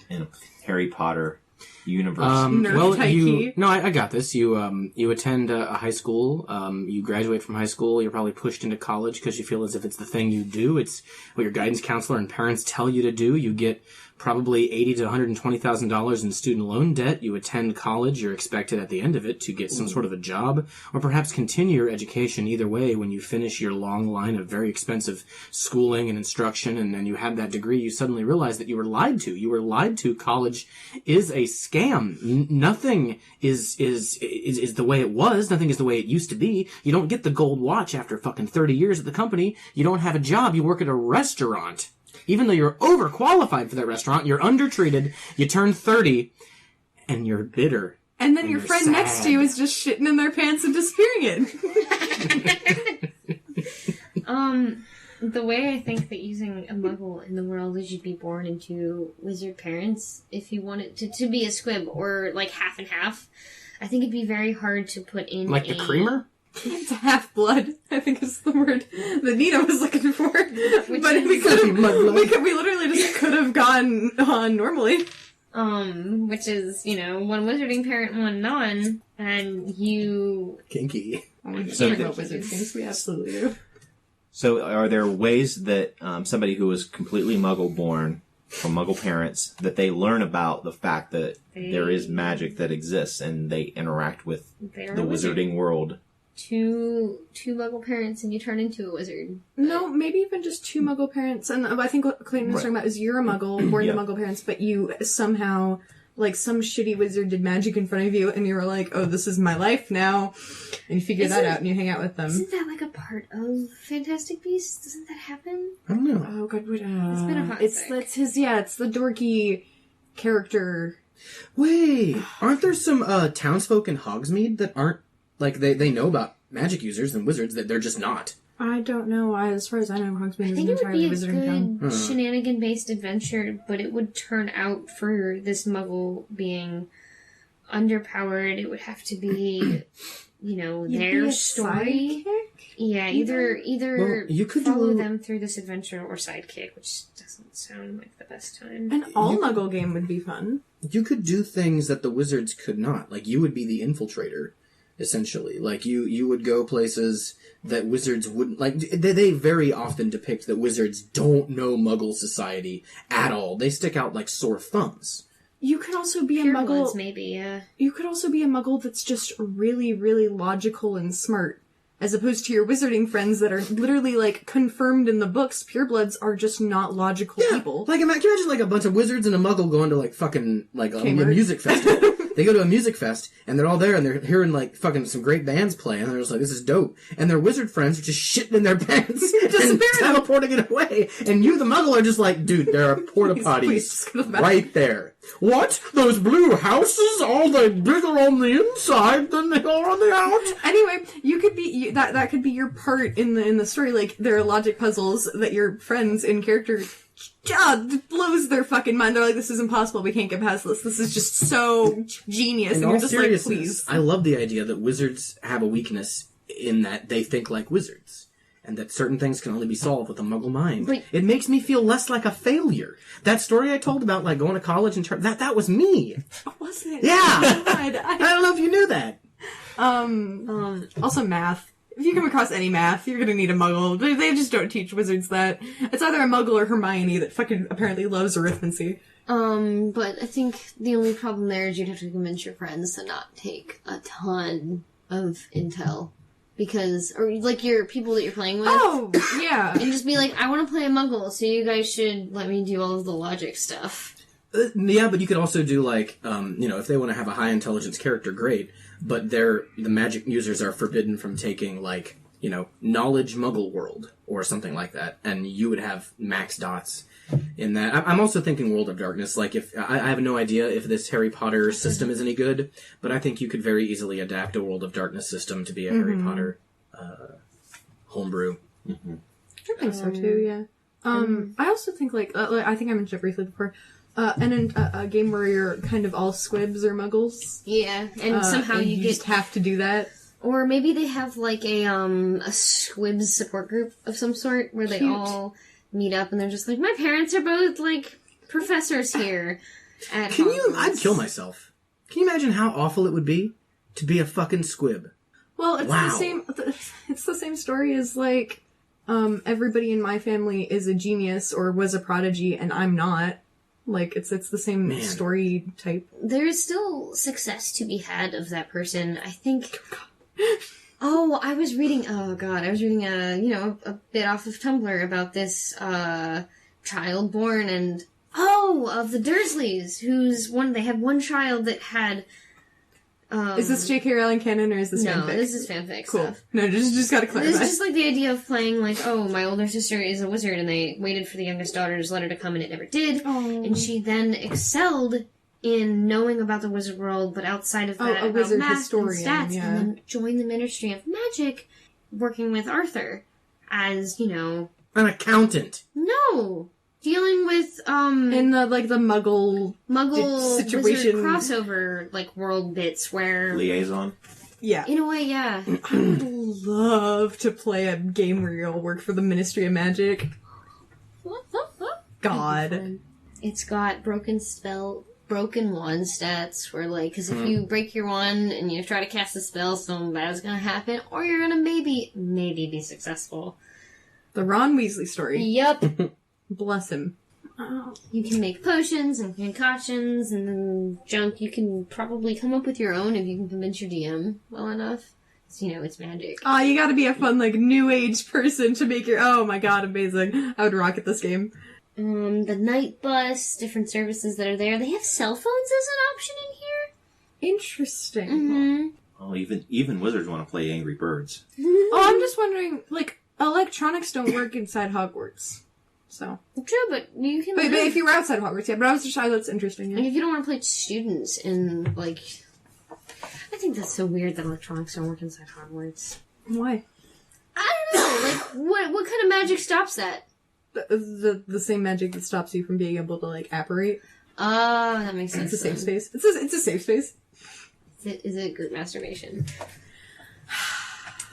in a Harry Potter universe? I got this. You attend a high school. You graduate from high school. You're probably pushed into college because you feel as if it's the thing you do. It's what your guidance counselor and parents tell you to do. You get probably $80,000 to $120,000 in student loan debt. You attend college. You're expected at the end of it to get some sort of a job, or perhaps continue your education. Either way, when you finish your long line of very expensive schooling and instruction, and then you have that degree, you suddenly realize that you were lied to. You were lied to. College is a scam. Nothing is the way it was. Nothing is the way it used to be. You don't get the gold watch after fucking 30 years at the company. You don't have a job. You work at a restaurant. Even though you're overqualified for that restaurant, you're undertreated, you turn 30, and you're bitter. And then your friend next to you is just shitting in their pants and disappearing it. The way I think that using a muggle in the world is you'd be born into wizard parents if you wanted to be a squib, or like half and half. I think it'd be very hard to put in Like the creamer? It's half-blood, I think is the word that Nina was looking for. But we literally just could have gone on normally. Which is, one wizarding parent, one non, and you... Kinky. We can't help wizard things, we absolutely do. So are there ways that somebody who is completely muggle-born, from muggle parents, that they learn about the fact that there is magic that exists and they interact with the wizarding world? Two muggle parents and you turn into a wizard. No, maybe even just 2 muggle parents. And I think what Clayton was talking about is you're a muggle, born to muggle parents, but you somehow, like, some shitty wizard did magic in front of you and you were like, oh, this is my life now. And you figure that out and you hang out with them. Isn't that like a part of Fantastic Beasts? Doesn't that happen? I don't know. Oh, God. It's been a hot sec. It's the dorky character. Wait, aren't there some townsfolk in Hogsmeade that aren't, like, they know about magic users and wizards, that they're just not? I don't know. As far as I know, Hogsmeade I is think an it would be entirely a wizarding town. good shenanigan-based adventure, but it would turn out for this muggle being underpowered. It would have to be their story. Sidekick? Yeah, either Well, you could follow do- them through this adventure or sidekick, which doesn't sound like the best time. An all-muggle game would be fun. You could do things that the wizards could not. Like, you would be the infiltrator, essentially. Like, you would go places that wizards wouldn't... Like, they very often depict that wizards don't know Muggle society at all. They stick out like sore thumbs. You could also be a Pure muggle... Bloods, maybe, yeah. You could also be a muggle that's just really, really logical and smart. As opposed to your wizarding friends that are literally, like, confirmed in the books, purebloods are just not logical people. Like, can you imagine, like, a bunch of wizards and a muggle going to, like, fucking, like, a Kmart. music festival. They go to a music fest, and they're all there, and they're hearing, like, fucking some great bands play, and they're just like, this is dope. And their wizard friends are just shitting in their pants and teleporting it away. And you, the muggle, are just like, dude, there are porta Please potties go back. right there. What? Those blue houses? All they bigger on the inside than they are on the out? Anyway, you could be that could be your part in the story. Like, there are logic puzzles that your friends in character blows their fucking mind. They're like, this is impossible. We can't get past this. This is just so genius. In And all you're just like, seriousness, please. I love the idea that wizards have a weakness in that they think like wizards. And that certain things can only be solved with a muggle mind. But- It makes me feel less like a failure. That story I told about, like, going to college and that was me. Oh, was it? Yeah! God, I don't know if you knew that. Also math. If you come across any math, you're gonna need a muggle. They just don't teach wizards that. It's either a muggle or Hermione that fucking apparently loves arithmancy. But I think the only problem there is you'd have to convince your friends to not take a ton of intel. Because, or like your people that you're playing with. Oh, yeah. And just be like, I want to play a muggle, so you guys should let me do all of the logic stuff. Yeah, but you could also do, like, if they want to have a high intelligence character, great. But the magic users are forbidden from taking, like, knowledge muggle world or something like that. And you would have max dots in that. I'm also thinking World of Darkness. Like, if I have no idea if this Harry Potter system is any good, but I think you could very easily adapt a World of Darkness system to be a Harry Potter homebrew. I think so too, yeah. I also think, I think I mentioned it briefly before, and a game where you're kind of all squibs or muggles. Yeah, and somehow and you just have to do that. Or maybe they have like a Squibs support group of some sort where they Cute. all meet up and they're just like, my parents are both like professors here at Hogwarts." I'd kill myself. Can you imagine how awful it would be to be a fucking squib? Well, it's Wow. the same. It's the same story as like, everybody in my family is a genius or was a prodigy, and I'm not. Like, it's the same Man. story type. There is still success to be had of that person. I think. Oh, I was reading a bit off of Tumblr about this child born and of the Dursleys, they had one child that had. Is this J.K. Rowling canon or is this No, fanfic? this is fanfic Cool. stuff. No, just gotta clarify. This is just like the idea of playing like, oh, my older sister is a wizard, and they waited for the youngest daughter's letter to come, and it never did. Oh. And she then excelled in knowing about the wizard world, but outside of that, a about wizard math historian, and stats, yeah. and then joined the Ministry of Magic, working with Arthur as An accountant. dealing with in the Muggle Muggle situation. wizard crossover like world bits where, Liaison. Yeah. in a way, yeah. I would love to play a game where you all work for the Ministry of Magic. God. It's got broken wand stats where, like, because if you break your wand and you try to cast a spell, something bad's gonna happen, or you're gonna maybe be successful. The Ron Weasley story. Yep. Bless him. You can make potions and concoctions and then junk. You can probably come up with your own if you can convince your DM well enough. 'Cause, it's magic. Oh, you gotta be a fun, new age person to make your... Oh my god, amazing. I would rock at this game. The night bus, different services that are there. They have cell phones as an option in here. Interesting. Mm-hmm. Oh, even wizards want to play Angry Birds. Oh, I'm just wondering, electronics don't work inside Hogwarts. So. True, but you can. But if you were outside Hogwarts, yeah. But I was just that's interesting. And Yeah. if you don't want to play students in, I think that's so weird that electronics don't work inside Hogwarts. Why? I don't know. What kind of magic stops that? The same magic that stops you from being able to apparate. Oh, that makes sense. It's a safe then. space. It's a safe space. Is it group masturbation?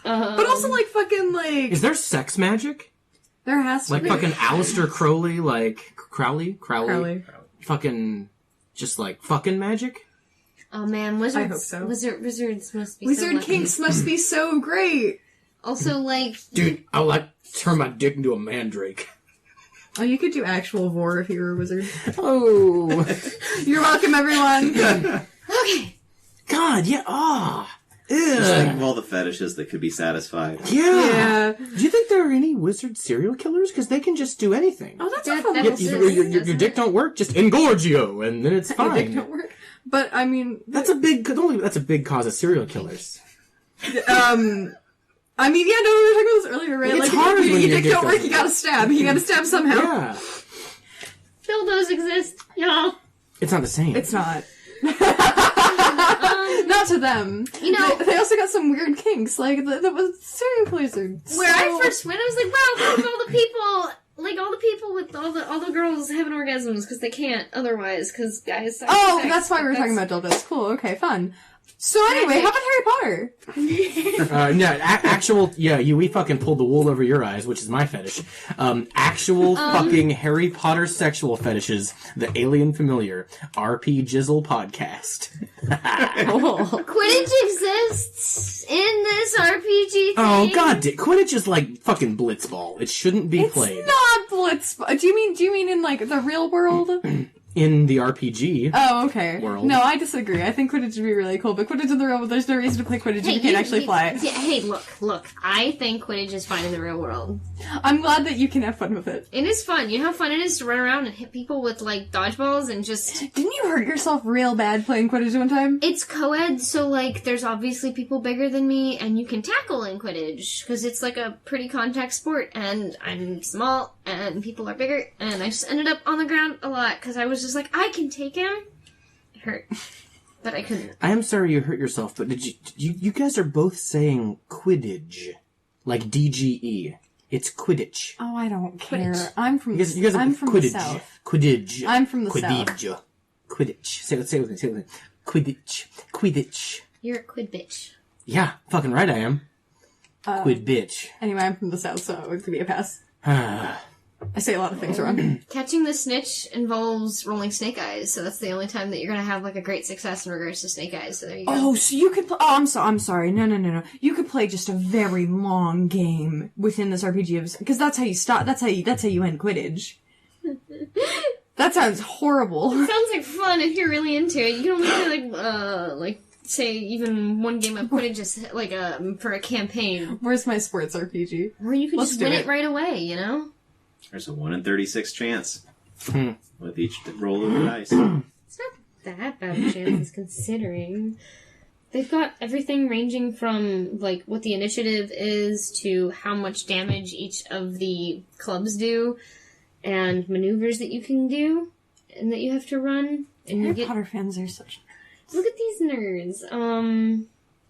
But also, like, fucking, like... Is there sex magic? There has to Like be. fucking Aleister Crowley, like... Crowley? Crowley. Fucking... Just, like, fucking magic? Oh man, wizards. I hope so. Wizards must be Wizard so lucky. kinks must be so great. Also, like... Dude, I would like to turn my dick into a mandrake. Oh, you could do actual vor if you were a wizard. Oh. You're welcome, everyone. Okay. God, yeah, ah. Just think of all the fetishes that could be satisfied. Yeah. Yeah. Do you think there are any wizard serial killers? Because they can just do anything. Oh, that's That- a fun that little is- series. Your dick don't work, just engorgio, and then it's Your fine. dick don't work. But, I mean... That's a big cause of serial killers. I mean, yeah, no, we were talking about this earlier, right? It's like, hard if when your your dick dick don't work, doesn't you gotta stab. You gotta stab somehow. Yeah. Dildos exist, y'all. It's not the same. It's not. Not to them. You know- they also got some weird kinks, like that was serial killers are Where I so- first went, I was like, wow, look at all the people, like all the people with all the girls having orgasms because they can't otherwise because guys. suck Oh, sex. that's why we were talking about dildos. Cool. Okay, fun. So anyway, how about Harry Potter? We fucking pulled the wool over your eyes, which is my fetish. Fucking Harry Potter sexual fetishes, the Alien Familiar RP Jizzle podcast. Quidditch exists in this RPG thing. Oh god, Quidditch is like fucking blitzball. It shouldn't be It's played. not blitz. Do you mean in like the real world? In the RPG. Oh, okay. World. No, I disagree. I think Quidditch would be really cool, but Quidditch in the real world, there's no reason to play Quidditch if you can't actually fly. Yeah, hey, look. I think Quidditch is fine in the real world. I'm glad that you can have fun with it. It is fun. You know how fun it is to run around and hit people with, like, dodgeballs and just... Didn't you hurt yourself real bad playing Quidditch one time? It's co-ed, so, like, there's obviously people bigger than me, and you can tackle in Quidditch, because it's, like, a pretty contact sport, and I'm small, and people are bigger, and I just ended up on the ground a lot, because I was just like, I can take him. It hurt. But I couldn't. I am sorry you hurt yourself, but you guys are both saying Quidditch. Like DGE. It's Quidditch. Oh, I don't care. Quidditch. I'm from You guys are I'm from Quidditch. the south. Quidditch. I'm from the Quidditch. south. Quidditch. Say it with me. Quidditch. Quidditch. You're a quid bitch. Yeah, fucking right I am. Quid bitch. Anyway, I'm from the south, so it could be a pass. Ah. I say a lot of things wrong. Catching the snitch involves rolling snake eyes, so that's the only time that you're gonna have, like, a great success in regards to snake eyes, so there you go. Oh, so you could play... Oh, I'm sorry. No. You could play just a very long game within this RPG, because that's how you start. That's how you end Quidditch. That sounds horrible. Sounds like fun if you're really into it. You can only play, like, say, even one game of Quidditch just, like, for a campaign. Where's my sports RPG? Or you could Let's just do win it. it right away, you know? There's a 1 in 36 chance Hmm. with each roll of the dice. It's not that bad of chances considering. They've got everything ranging from, like, what the initiative is to how much damage each of the clubs do and maneuvers that you can do and that you have to run. And you Harry get... Potter fans are such... Look at these nerds.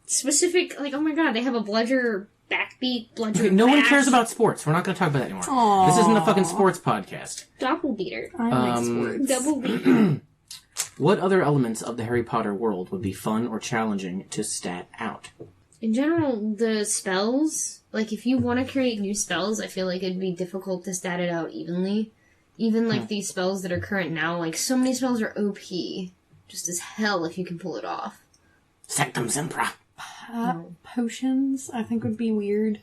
Specific, like, oh my god, they have a bludger backbeat, bludger Okay, no one bash, cares about sports. We're not going to talk about that anymore. Aww. This isn't a fucking sports podcast. doppelbeater. I like sports. Double beat. What other elements of the Harry Potter world would be fun or challenging to stat out? In general, the spells, like, if you want to create new spells, I feel like it'd be difficult to stat it out evenly. Even, like, these spells that are current now, like, so many spells are OP. Just as hell if you can pull it off. Sanctum Sempra. Potions, I think, would be weird.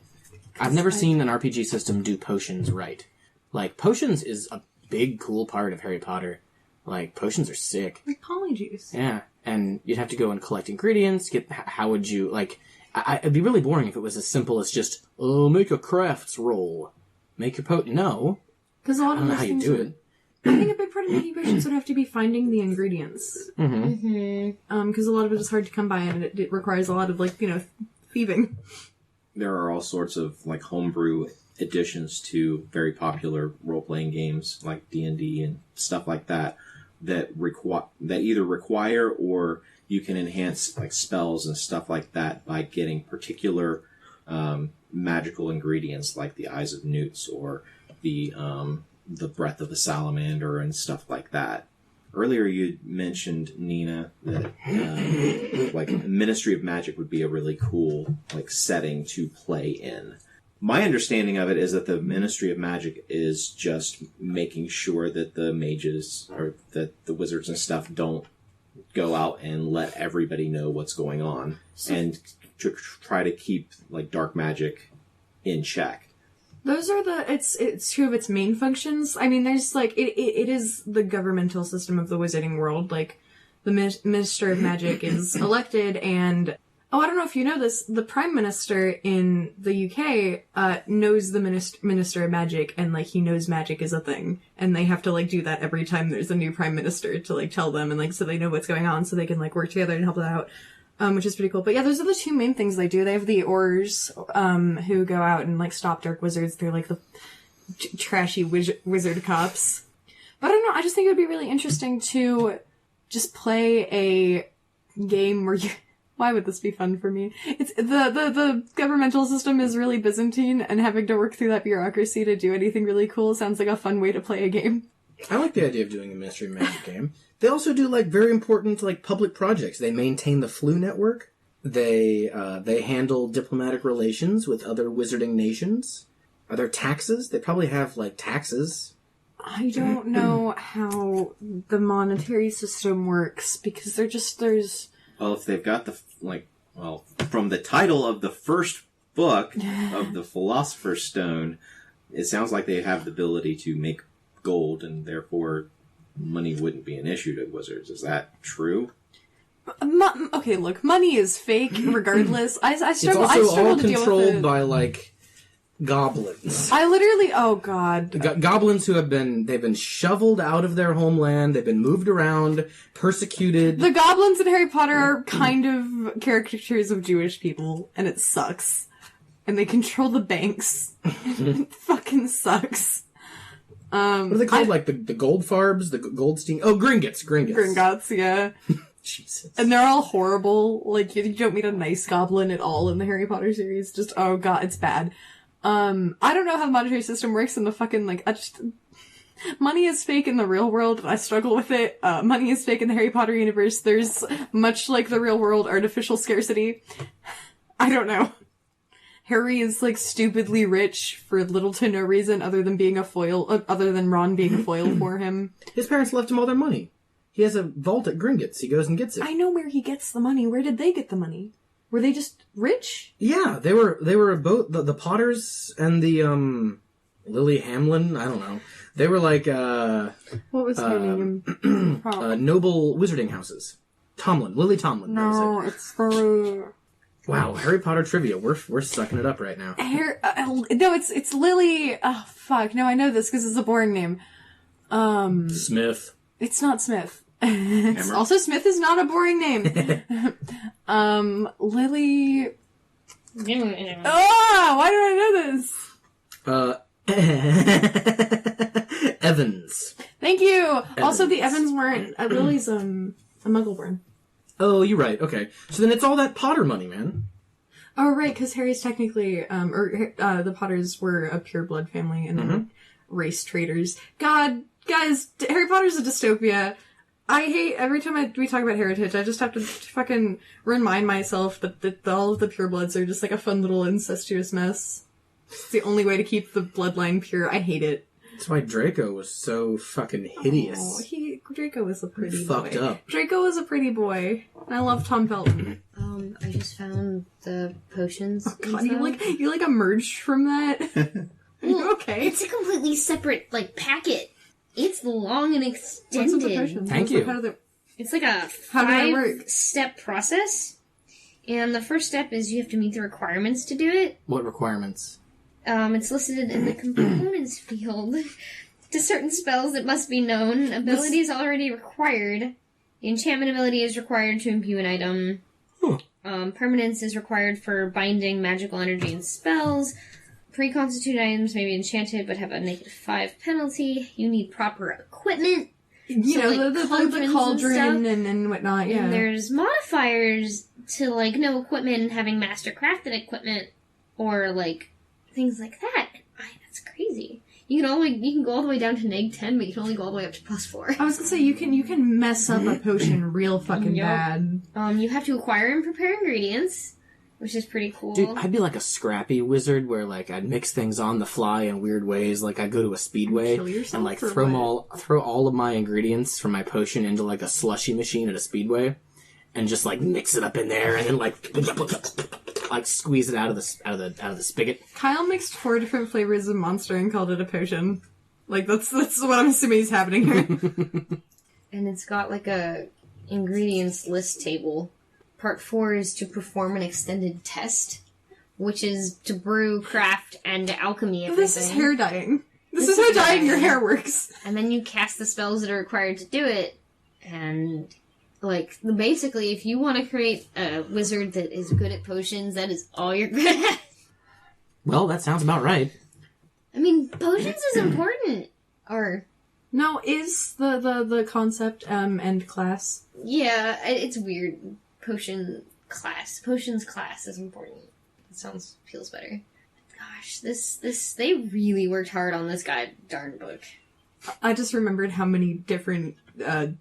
I've never seen an RPG system do potions right. Like, potions is a big, cool part of Harry Potter. Like, potions are sick. Like polyjuice. Yeah, and you'd have to go and collect ingredients, how would you, like, it'd be really boring if it was as simple as just, make a crafts roll. Make your potion. No. Because a lot I of don't know those how you things do would- it. I think a big part of making potions would have to be finding the ingredients. Mm-hmm. Because a lot of it is hard to come by, and it requires a lot of, like, thieving. There are all sorts of like homebrew additions to very popular role-playing games like D&D and stuff like that that either require or you can enhance like spells and stuff like that by getting particular magical ingredients like the eyes of newts or the breath of a salamander and stuff like that. Earlier you mentioned, Nina, that like Ministry of Magic would be a really cool like setting to play in. My understanding of it is that the Ministry of Magic is just making sure that the mages or that the wizards and stuff don't go out and let everybody know what's going on, and to try to keep like dark magic in check. Those are it's two of its main functions. I mean, there's like, it is the governmental system of the wizarding world. Like, the Minister of Magic is elected, and, oh, I don't know if you know this, the Prime Minister in the UK, knows the Minister of Magic, and, like, he knows magic is a thing. And they have to, like, do that every time there's a new Prime Minister to, like, tell them, and, like, so they know what's going on, so they can, like, work together and help that out. Which is pretty cool. But yeah, those are the two main things they do. They have the Aurors, who go out and, like, stop dark wizards. They're, like, the trashy wizard cops. But I don't know, I just think it would be really interesting to just play a game where you... Why would this be fun for me? It's the governmental system is really Byzantine, and having to work through that bureaucracy to do anything really cool sounds like a fun way to play a game. I like the idea of doing a Ministry of Magic game. They also do, like, very important, like, public projects. They maintain the flu network. They handle diplomatic relations with other wizarding nations. Are there taxes? They probably have, like, taxes. I don't know how the monetary system works, because there's... Well, if they've got from the title of the first book of the Philosopher's Stone, it sounds like they have the ability to make gold, and therefore money wouldn't be an issue to wizards. Is that true? Okay, look, money is fake, regardless. I struggle. It's I also struggle all to deal with controlled it. by, like, goblins. I literally, oh god. Goblins who have been shoveled out of their homeland, they've been moved around, persecuted. The goblins in Harry Potter are kind of caricatures of Jewish people, and it sucks. And they control the banks. It fucking sucks. What are they called? Like the Goldfarbs? The Goldstein? Oh, Gringotts. Gringotts, yeah. Jesus. And they're all horrible. Like, you don't meet a nice goblin at all in the Harry Potter series. Just, oh god, it's bad. I don't know how the monetary system works in the fucking, like, money is fake in the real world, and I struggle with it. Money is fake in the Harry Potter universe. There's, much like the real world, artificial scarcity. I don't know. Harry is, like, stupidly rich for little to no reason other than being a foil, other than Ron being a foil for him. His parents left him all their money. He has a vault at Gringotts. He goes and gets it. I know where he gets the money. Where did they get the money? Were they just rich? Yeah, they were both, the Potters and the, Lily Hamlin, I don't know. They were like, what was her name? noble wizarding houses. Lily Tomlin. No, it's very... Wow, Harry Potter trivia. We're sucking it up right now. No, it's Lily. Oh fuck! No, I know this because it's a boring name. Smith. It's not Smith. Also, Smith is not a boring name. Lily. Oh, why do I know this? Evans. Thank you. Also, the Evans weren't. Lily's a Muggle born. Oh, you're right. Okay. So then it's all that Potter money, man. Oh, right, because Harry's technically, the Potters were a pureblood family and then race traders. God, guys, Harry Potter's a dystopia. I hate, every time we talk about heritage, I just have to fucking remind myself that all of the purebloods are just like a fun little incestuous mess. It's the only way to keep the bloodline pure. I hate it. That's why Draco was so fucking hideous. Oh, Draco was a pretty boy. Fucked up. Draco was a pretty boy. And I love Tom Felton. I just found the potions. Oh god, you emerged from that? Are you okay? It's a completely separate, like, packet. It's long and extended. What's with the potions? Thank you. It's like a How did it work? 5-step process. And the first step is you have to meet the requirements to do it. What requirements? It's listed in the components field. To certain spells that must be known. Ability is already required. The enchantment ability is required to imbue an item. Permanence is required for binding magical energy and spells. Pre-constituted items may be enchanted but have a -5 penalty. You need proper equipment. You know, the cauldron and whatnot, yeah. And there's modifiers to, like, no equipment and having master crafted equipment. Or, like, things like that. That's crazy. You can go all the way down to -10, but you can only go all the way up to +4. I was gonna say, you can mess up a potion real fucking bad. You have to acquire and prepare ingredients, which is pretty cool. Dude, I'd be like a scrappy wizard where, like, I'd mix things on the fly in weird ways. Like, I'd go to a speedway Kill yourself, and, like, or throw all of my ingredients from my potion into, like, a slushy machine at a speedway and just, like, mix it up in there and then, like squeeze it out of the spigot. Kyle mixed 4 different flavors of Monster and called it a potion. Like, that's what I'm assuming is happening here. And it's got, like, a ingredients list table. Part 4 is to perform an extended test, which is to brew, craft, and alchemy everything. This is hair dyeing. This is how dyeing your hair works. And then you cast the spells that are required to do it, and, like, basically, if you want to create a wizard that is good at potions, that is all you're good at. Well, that sounds about right. I mean, potions is important. Or... No, is the concept, and class? Yeah, it's weird. Potions class is important. It feels better. Gosh, they really worked hard on this darn book. I just remembered how many different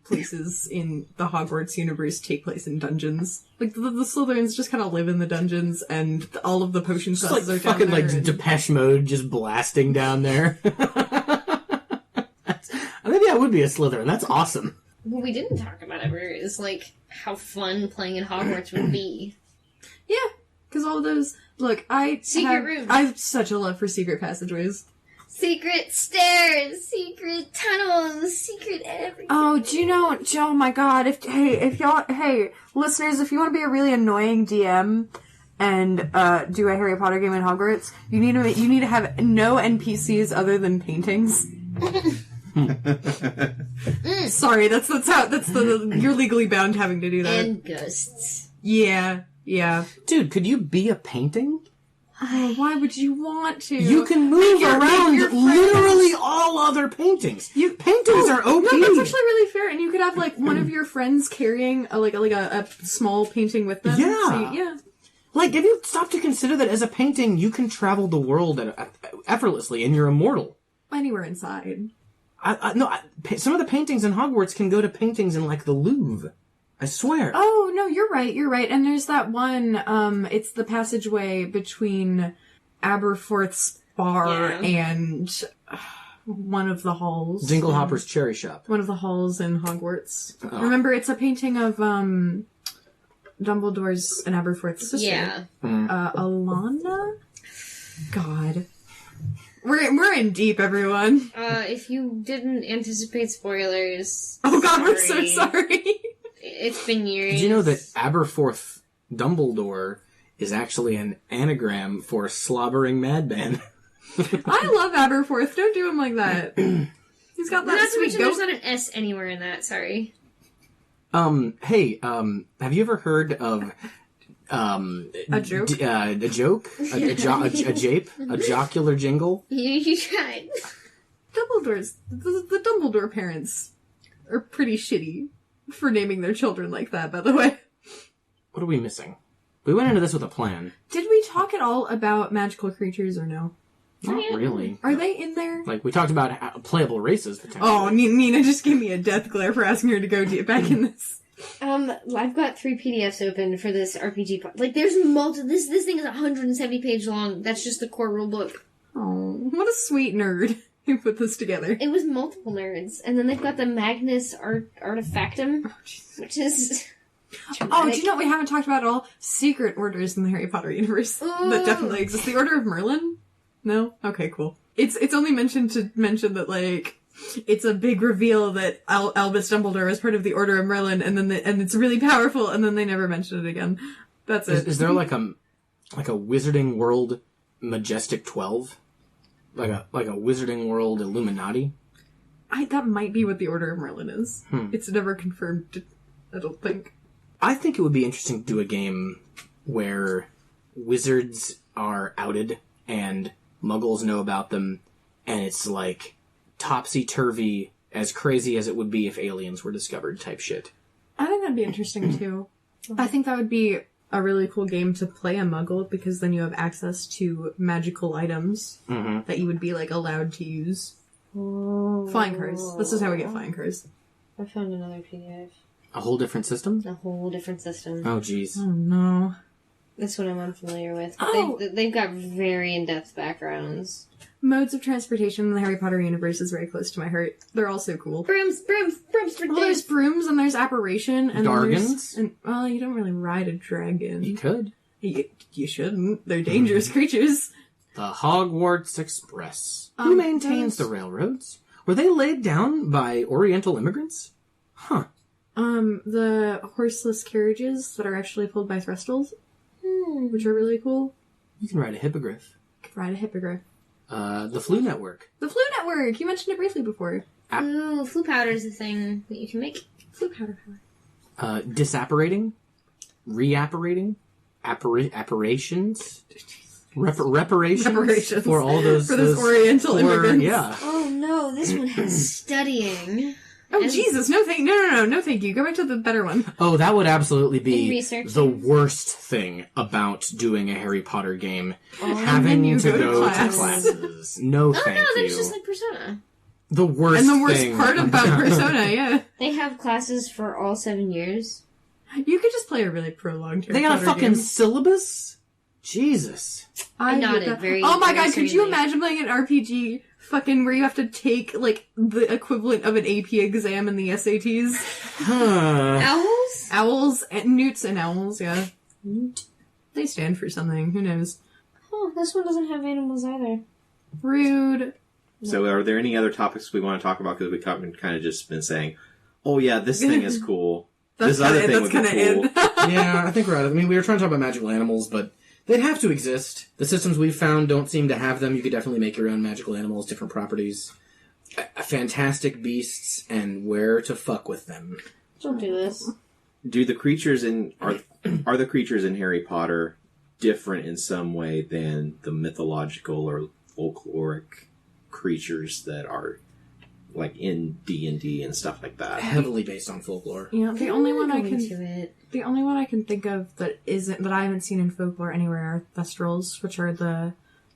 places in the Hogwarts universe take place in dungeons. Like, the Slytherins just kind of live in the dungeons, and all of the potion classes like are down fucking, there. like, Depeche Mode just blasting down there. I think that would be a Slytherin. That's awesome. What we didn't talk about ever is, like, how fun playing in Hogwarts would be. Yeah, because all of those... Look, Secret rooms. I have such a love for secret passageways. Secret stairs, secret tunnels, secret everything. Oh, do you know... Oh my god, hey, listeners, if you want to be a really annoying DM and do a Harry Potter game in Hogwarts, you need to have no NPCs other than paintings. Sorry, you're legally bound having to do that. And ghosts. Yeah. Dude, could you be a painting? Oh, why would you want to? You can move around literally all other paintings. Paintings are OP. No, that's actually really fair. And you could have, like, one of your friends carrying a small painting with them. Yeah. Yeah. Like, if you stop to consider that as a painting, you can travel the world effortlessly, and you're immortal. Anywhere inside. Some of the paintings in Hogwarts can go to paintings in, like, the Louvre. I swear. Oh, no, you're right. And there's that one, it's the passageway between Aberforth's bar and one of the halls. Dinglehopper's Cherry Shop. One of the halls in Hogwarts. Oh. Remember, it's a painting of, Dumbledore's and Aberforth's sister. Yeah. Alana? God. We're in deep, everyone. If you didn't anticipate spoilers... Oh god, we're so sorry. It's been years. Did you know that Aberforth Dumbledore is actually an anagram for slobbering madman? I love Aberforth. Don't do him like that. He's got that Not to sweet mention goat. there's not an S anywhere in that, sorry. Hey, have you ever heard of, A joke? A joke? A jape? A jocular jingle? You tried. The Dumbledore parents are pretty shitty for naming their children like that, by the way. What are we missing? We went into this with a plan. Did we talk at all about magical creatures or no? Not really. Are they in there? Like, we talked about playable races, potentially. Oh, Nina just gave me a death glare for asking her to go back in this. I've got 3 PDFs open for this RPG. Like, there's this thing is 170 pages long. That's just the core rulebook. Oh, what a sweet nerd who put this together. It was multiple nerds. And then they've got the Magnus Artefactum, which is... Oh, do you know what we haven't talked about at all? Secret orders in the Harry Potter universe. Ooh. That definitely exist. The Order of Merlin? No? Okay, cool. It's only mentioned to mention that, like, it's a big reveal that Albus Dumbledore is part of the Order of Merlin, and then and it's really powerful, and then they never mention it again. That's it. Is there like a Wizarding World Majestic 12? Like a Wizarding World Illuminati? That might be what the Order of Merlin is. It's never confirmed, I don't think. I think it would be interesting to do a game where wizards are outed and muggles know about them, and it's like topsy-turvy, as crazy as it would be if aliens were discovered type shit. I think that'd be interesting too. I think that would be a really cool game to play a Muggle, because then you have access to magical items that you would be, like, allowed to use. Oh. Flying cars. This is how we get flying cars. I found another PDF. A whole different system? A whole different system. Oh, jeez. Oh, no. This one I'm unfamiliar with. But Oh! they've got very in-depth backgrounds. Modes of transportation in the Harry Potter universe is very close to my heart. They're all so cool. Brooms for Well, there's days. brooms and there's apparition and Dargans? well, you don't really ride a dragon. You could. You shouldn't. They're dangerous creatures. The Hogwarts Express. Who maintains the railroads? Were they laid down by Oriental immigrants? Huh. The horseless carriages that are actually pulled by thrustles, which are really cool. You can ride a hippogriff. You could ride a hippogriff. The Flu Network. The Flu Network! You mentioned it briefly before. Ooh, flu powder is a thing that you can make. Flu powder power. Disapparating. Reapparating. Apparations. Reparations for all those for those Oriental immigrants. Yeah. Oh no, this one has studying. Oh And- Jesus! No thank you. Go back to the better one. Oh, that would absolutely In be research the things. worst thing about doing a Harry Potter game. then Having you to go to go to class. classes. No, Oh thank no, you. there's just like Persona. The worst And the worst thing part about Persona, yeah. They have classes for all 7 years. You could just play a really prolonged Harry They got a Potter fucking game. syllabus? Jesus. I hate nodded that. very- Oh my very god, could you serenely. imagine playing an RPG fucking where you have to take, like, the equivalent of an AP exam in the SATs? Huh. Owls? Owls, and newts and owls, yeah. They stand for something, who knows. Oh, this one doesn't have animals either. Rude. So are there any other topics we want to talk about? Because we kind of just been saying, oh yeah, this thing is cool. That's This other kinda, thing that's would be kinda cool. it. Yeah, I think we're out of it. I mean, we were trying to talk about magical animals, but they'd have to exist. The systems we've found don't seem to have them. You could definitely make your own magical animals, different properties. Fantastic beasts, and where to fuck with them. Don't do this. Do the creatures in are the creatures in Harry Potter different in some way than the mythological or folkloric creatures that are like in D&D and stuff like that? Heavily based on folklore. Yeah, the only one I Go can into it. The only one I can think of that I haven't seen in folklore anywhere are Thestrals, which are the,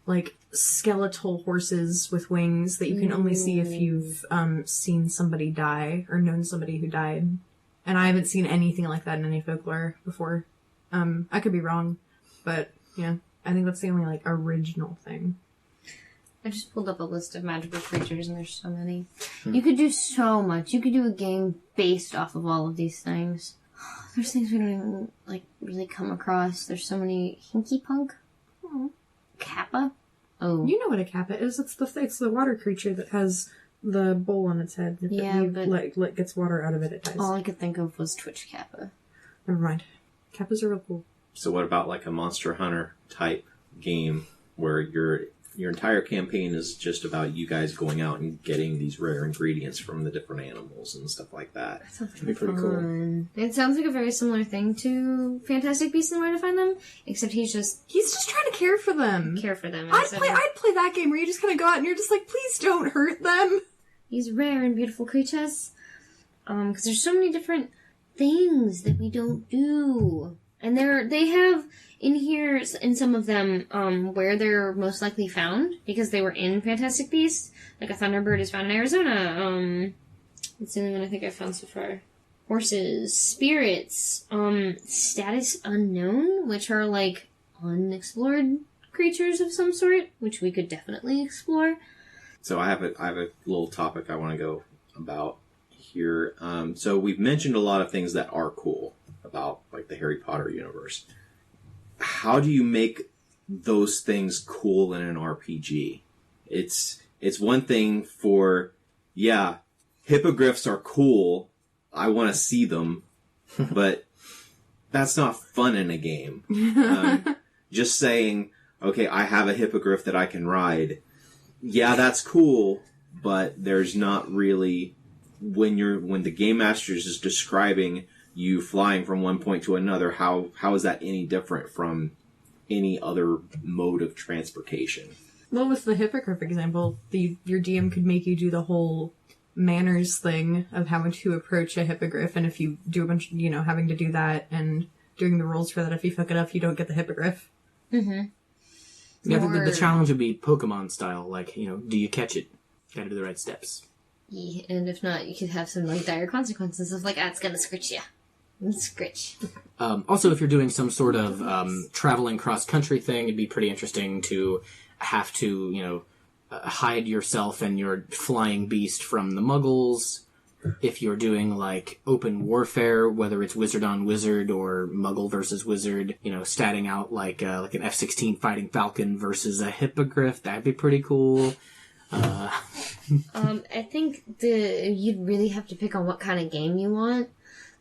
like, skeletal horses with wings that you can only see if you've seen somebody die or known somebody who died. And I haven't seen anything like that in any folklore before. I could be wrong, but yeah, I think that's the only, like, original thing. I just pulled up a list of magical creatures and there's so many. You could do so much. You could do a game based off of all of these things. There's things we don't even, like, really come across. There's so many... Hinky Punk? Kappa? Oh. You know what a kappa is? It's the water creature that has the bowl on its head. If Yeah, you, but- like gets water out of it, it dies. All I could think of was Twitch Kappa. Never mind. Kappas are real cool. So what about like a Monster Hunter type game where your entire campaign is just about you guys going out and getting these rare ingredients from the different animals and stuff like that? That sounds like That'd be pretty cool. fun. It sounds like a very similar thing to Fantastic Beasts and Where to Find Them, except he's just He's trying to care for them. care for them. I'd instead play of- that game where you just kind of go out and you're just like, please don't hurt them. These rare and beautiful creatures. Because there's so many different things that we don't do. And they have in here, in some of them, where they're most likely found, because they were in Fantastic Beasts. Like a Thunderbird is found in Arizona. That's the only one I think I've found so far. Horses, spirits, status unknown, which are like unexplored creatures of some sort, which we could definitely explore. So I have a little topic I want to go about here. So we've mentioned a lot of things that are cool about like the Harry Potter universe. How do you make those things cool in an RPG? It's one thing for, yeah, hippogriffs are cool. I want to see them, but that's not fun in a game. Just saying, okay, I have a hippogriff that I can ride. Yeah, that's cool, but there's not really when the game master is just describing you flying from one point to another, how is that any different from any other mode of transportation? Well, with the hippogriff example, your DM could make you do the whole manners thing of how to approach a hippogriff, and if you do a bunch, having to do that and doing the rules for that. If you fuck it up, you don't get the hippogriff. Mm-hmm. Yeah, the challenge would be Pokemon style. Like, do you catch it? Gotta do the right steps. Yeah, and if not, you could have some, like, dire consequences of, like, it's gonna scritch you. Scritch. Also, if you're doing some sort of traveling cross-country thing, it'd be pretty interesting to have to, hide yourself and your flying beast from the Muggles. If you're doing, like, open warfare, whether it's wizard on wizard or Muggle versus wizard, statting out like an F-16 fighting Falcon versus a hippogriff, that'd be pretty cool. I think you'd really have to pick on what kind of game you want.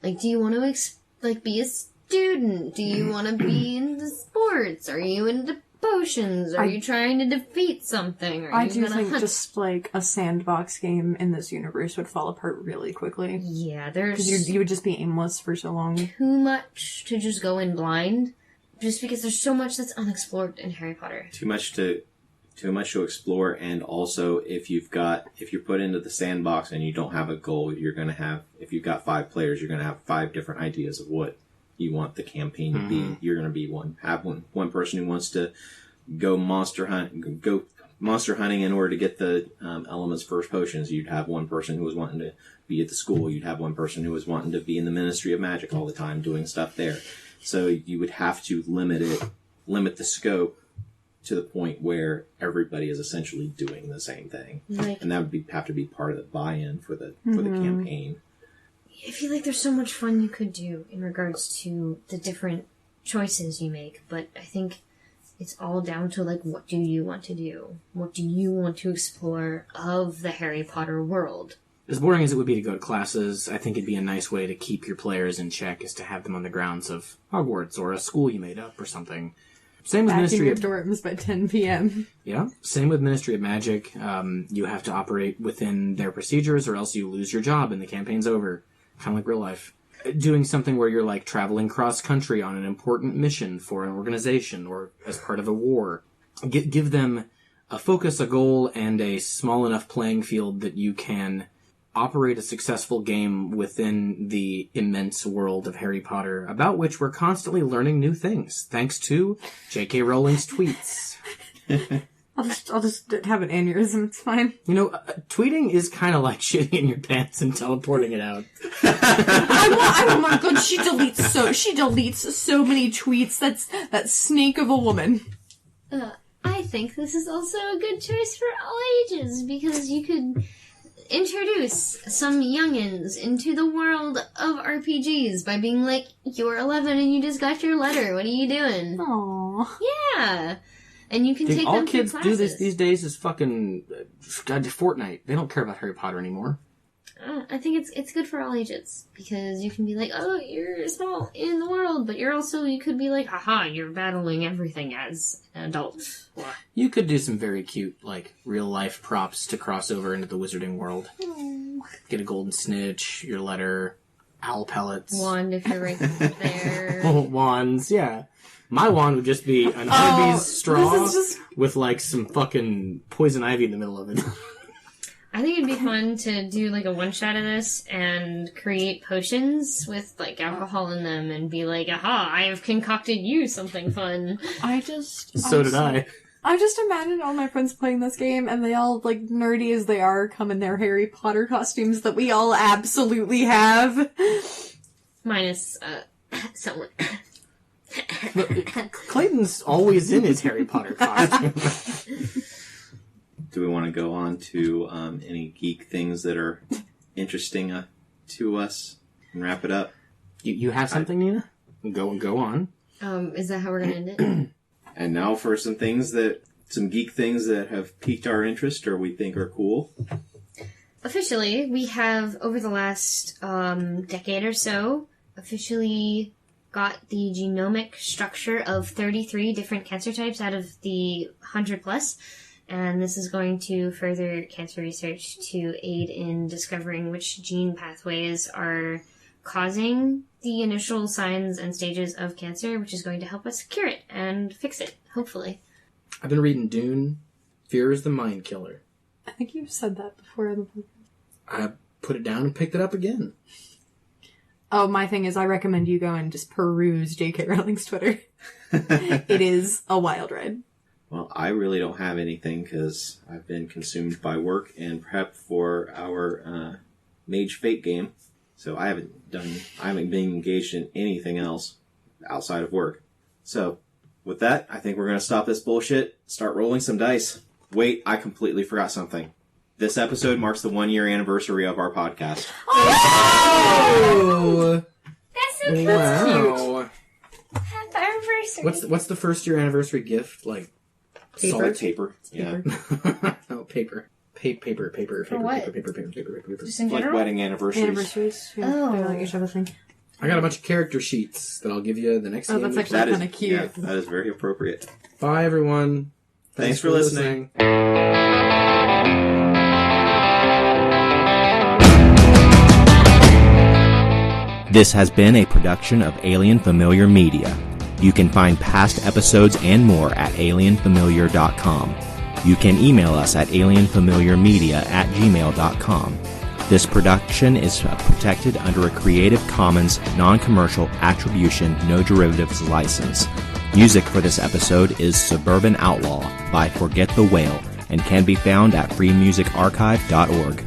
Like, do you want to, be a student? Do you want to be into sports? Are you into potions? Are you trying to defeat something? I do think just, like, a sandbox game in this universe would fall apart really quickly. Yeah, there's... Because you would just be aimless for so long. Too much to just go in blind. Just because there's so much that's unexplored in Harry Potter. Too much to explore, and also if you're put into the sandbox and you don't have a goal, you're going to have, if you've got 5 players, you're going to have 5 different ideas of what you want the campaign to be. You're going to be one person who wants to go monster hunting in order to get the elements first potions. You'd have one person who was wanting to be at the school. You'd have one person who was wanting to be in the Ministry of Magic all the time doing stuff there. So you would have to limit the scope to the point where everybody is essentially doing the same thing. And that would have to be part of the buy-in for the campaign. I feel like there's so much fun you could do in regards to the different choices you make, but I think it's all down to, like, what do you want to do? What do you want to explore of the Harry Potter world? As boring as it would be to go to classes, I think it'd be a nice way to keep your players in check is to have them on the grounds of Hogwarts or a school you made up or something. Same with Ministry of dorms by 10 p.m. Yeah. Same with Ministry of Magic. You have to operate within their procedures or else you lose your job and the campaign's over. Kind of like real life. Doing something where you're, like, traveling cross-country on an important mission for an organization or as part of a war. Give them a focus, a goal, and a small enough playing field that you can operate a successful game within the immense world of Harry Potter, about which we're constantly learning new things, thanks to J.K. Rowling's tweets. I'll just have an aneurysm, it's fine. Tweeting is kind of like shitting in your pants and teleporting it out. Oh my god, she deletes so many tweets. That snake of a woman. I think this is also a good choice for all ages, because you could introduce some youngins into the world of RPGs by being like, you're 11 and you just got your letter, what are you doing? Aww. Yeah. And you can take all them through kids classes. do this these days is fucking Fortnite. They don't care about Harry Potter anymore. I think it's good for all ages, because you can be like, oh, you're small in the world, but you could be like, haha, you're battling everything as an adult. You could do some very cute, like, real-life props to cross over into the wizarding world. Get a golden snitch, your letter, owl pellets. Wand, if you're right there. Wands, yeah. My wand would just be an Arby's straw with, like, some fucking poison ivy in the middle of it. I think it'd be fun to do, like, a one-shot of this and create potions with, like, alcohol in them and be like, aha, I have concocted you something fun. So did I. I just imagine all my friends playing this game, and they all, like, nerdy as they are, come in their Harry Potter costumes that we all absolutely have. Minus, someone. Clayton's always in his Harry Potter costume. Do we want to go on to any geek things that are interesting to us and wrap it up? You have something, Nina? Go on. Is that how we're going to end it? And now for some geek things that have piqued our interest or we think are cool. Officially, we have, over the last decade or so, officially got the genomic structure of 33 different cancer types out of the 100 plus. And this is going to further cancer research to aid in discovering which gene pathways are causing the initial signs and stages of cancer, which is going to help us cure it and fix it, hopefully. I've been reading Dune. Fear is the mind killer. I think you've said that before in the podcast. I put it down and picked it up again. Oh, my thing is I recommend you go and just peruse J.K. Rowling's Twitter. It is a wild ride. Well, I really don't have anything because I've been consumed by work and prep for our Mage Fate game. So I haven't been engaged in anything else outside of work. So with that, I think we're going to stop this bullshit, start rolling some dice. Wait, I completely forgot something. This episode marks the 1-year anniversary of our podcast. Oh! That's so cute. Wow. Happy anniversary. What's the first year anniversary gift? Like Paper. solid Paper. Yeah. Oh, paper. Paper. For what? Paper. Just in Like general? wedding anniversaries. Anniversaries. Yeah, Oh. they're like each other thing. I got a bunch of character sheets that I'll give you the next Oh, game. that's we actually play. kind of cute. Yeah, that is very appropriate. Bye, everyone. Thanks for listening. This has been a production of Alien Familiar Media. You can find past episodes and more at alienfamiliar.com. You can email us at alienfamiliarmedia@gmail.com. This production is protected under a Creative Commons non-commercial attribution, no derivatives license. Music for this episode is Suburban Outlaw by Forget the Whale and can be found at freemusicarchive.org.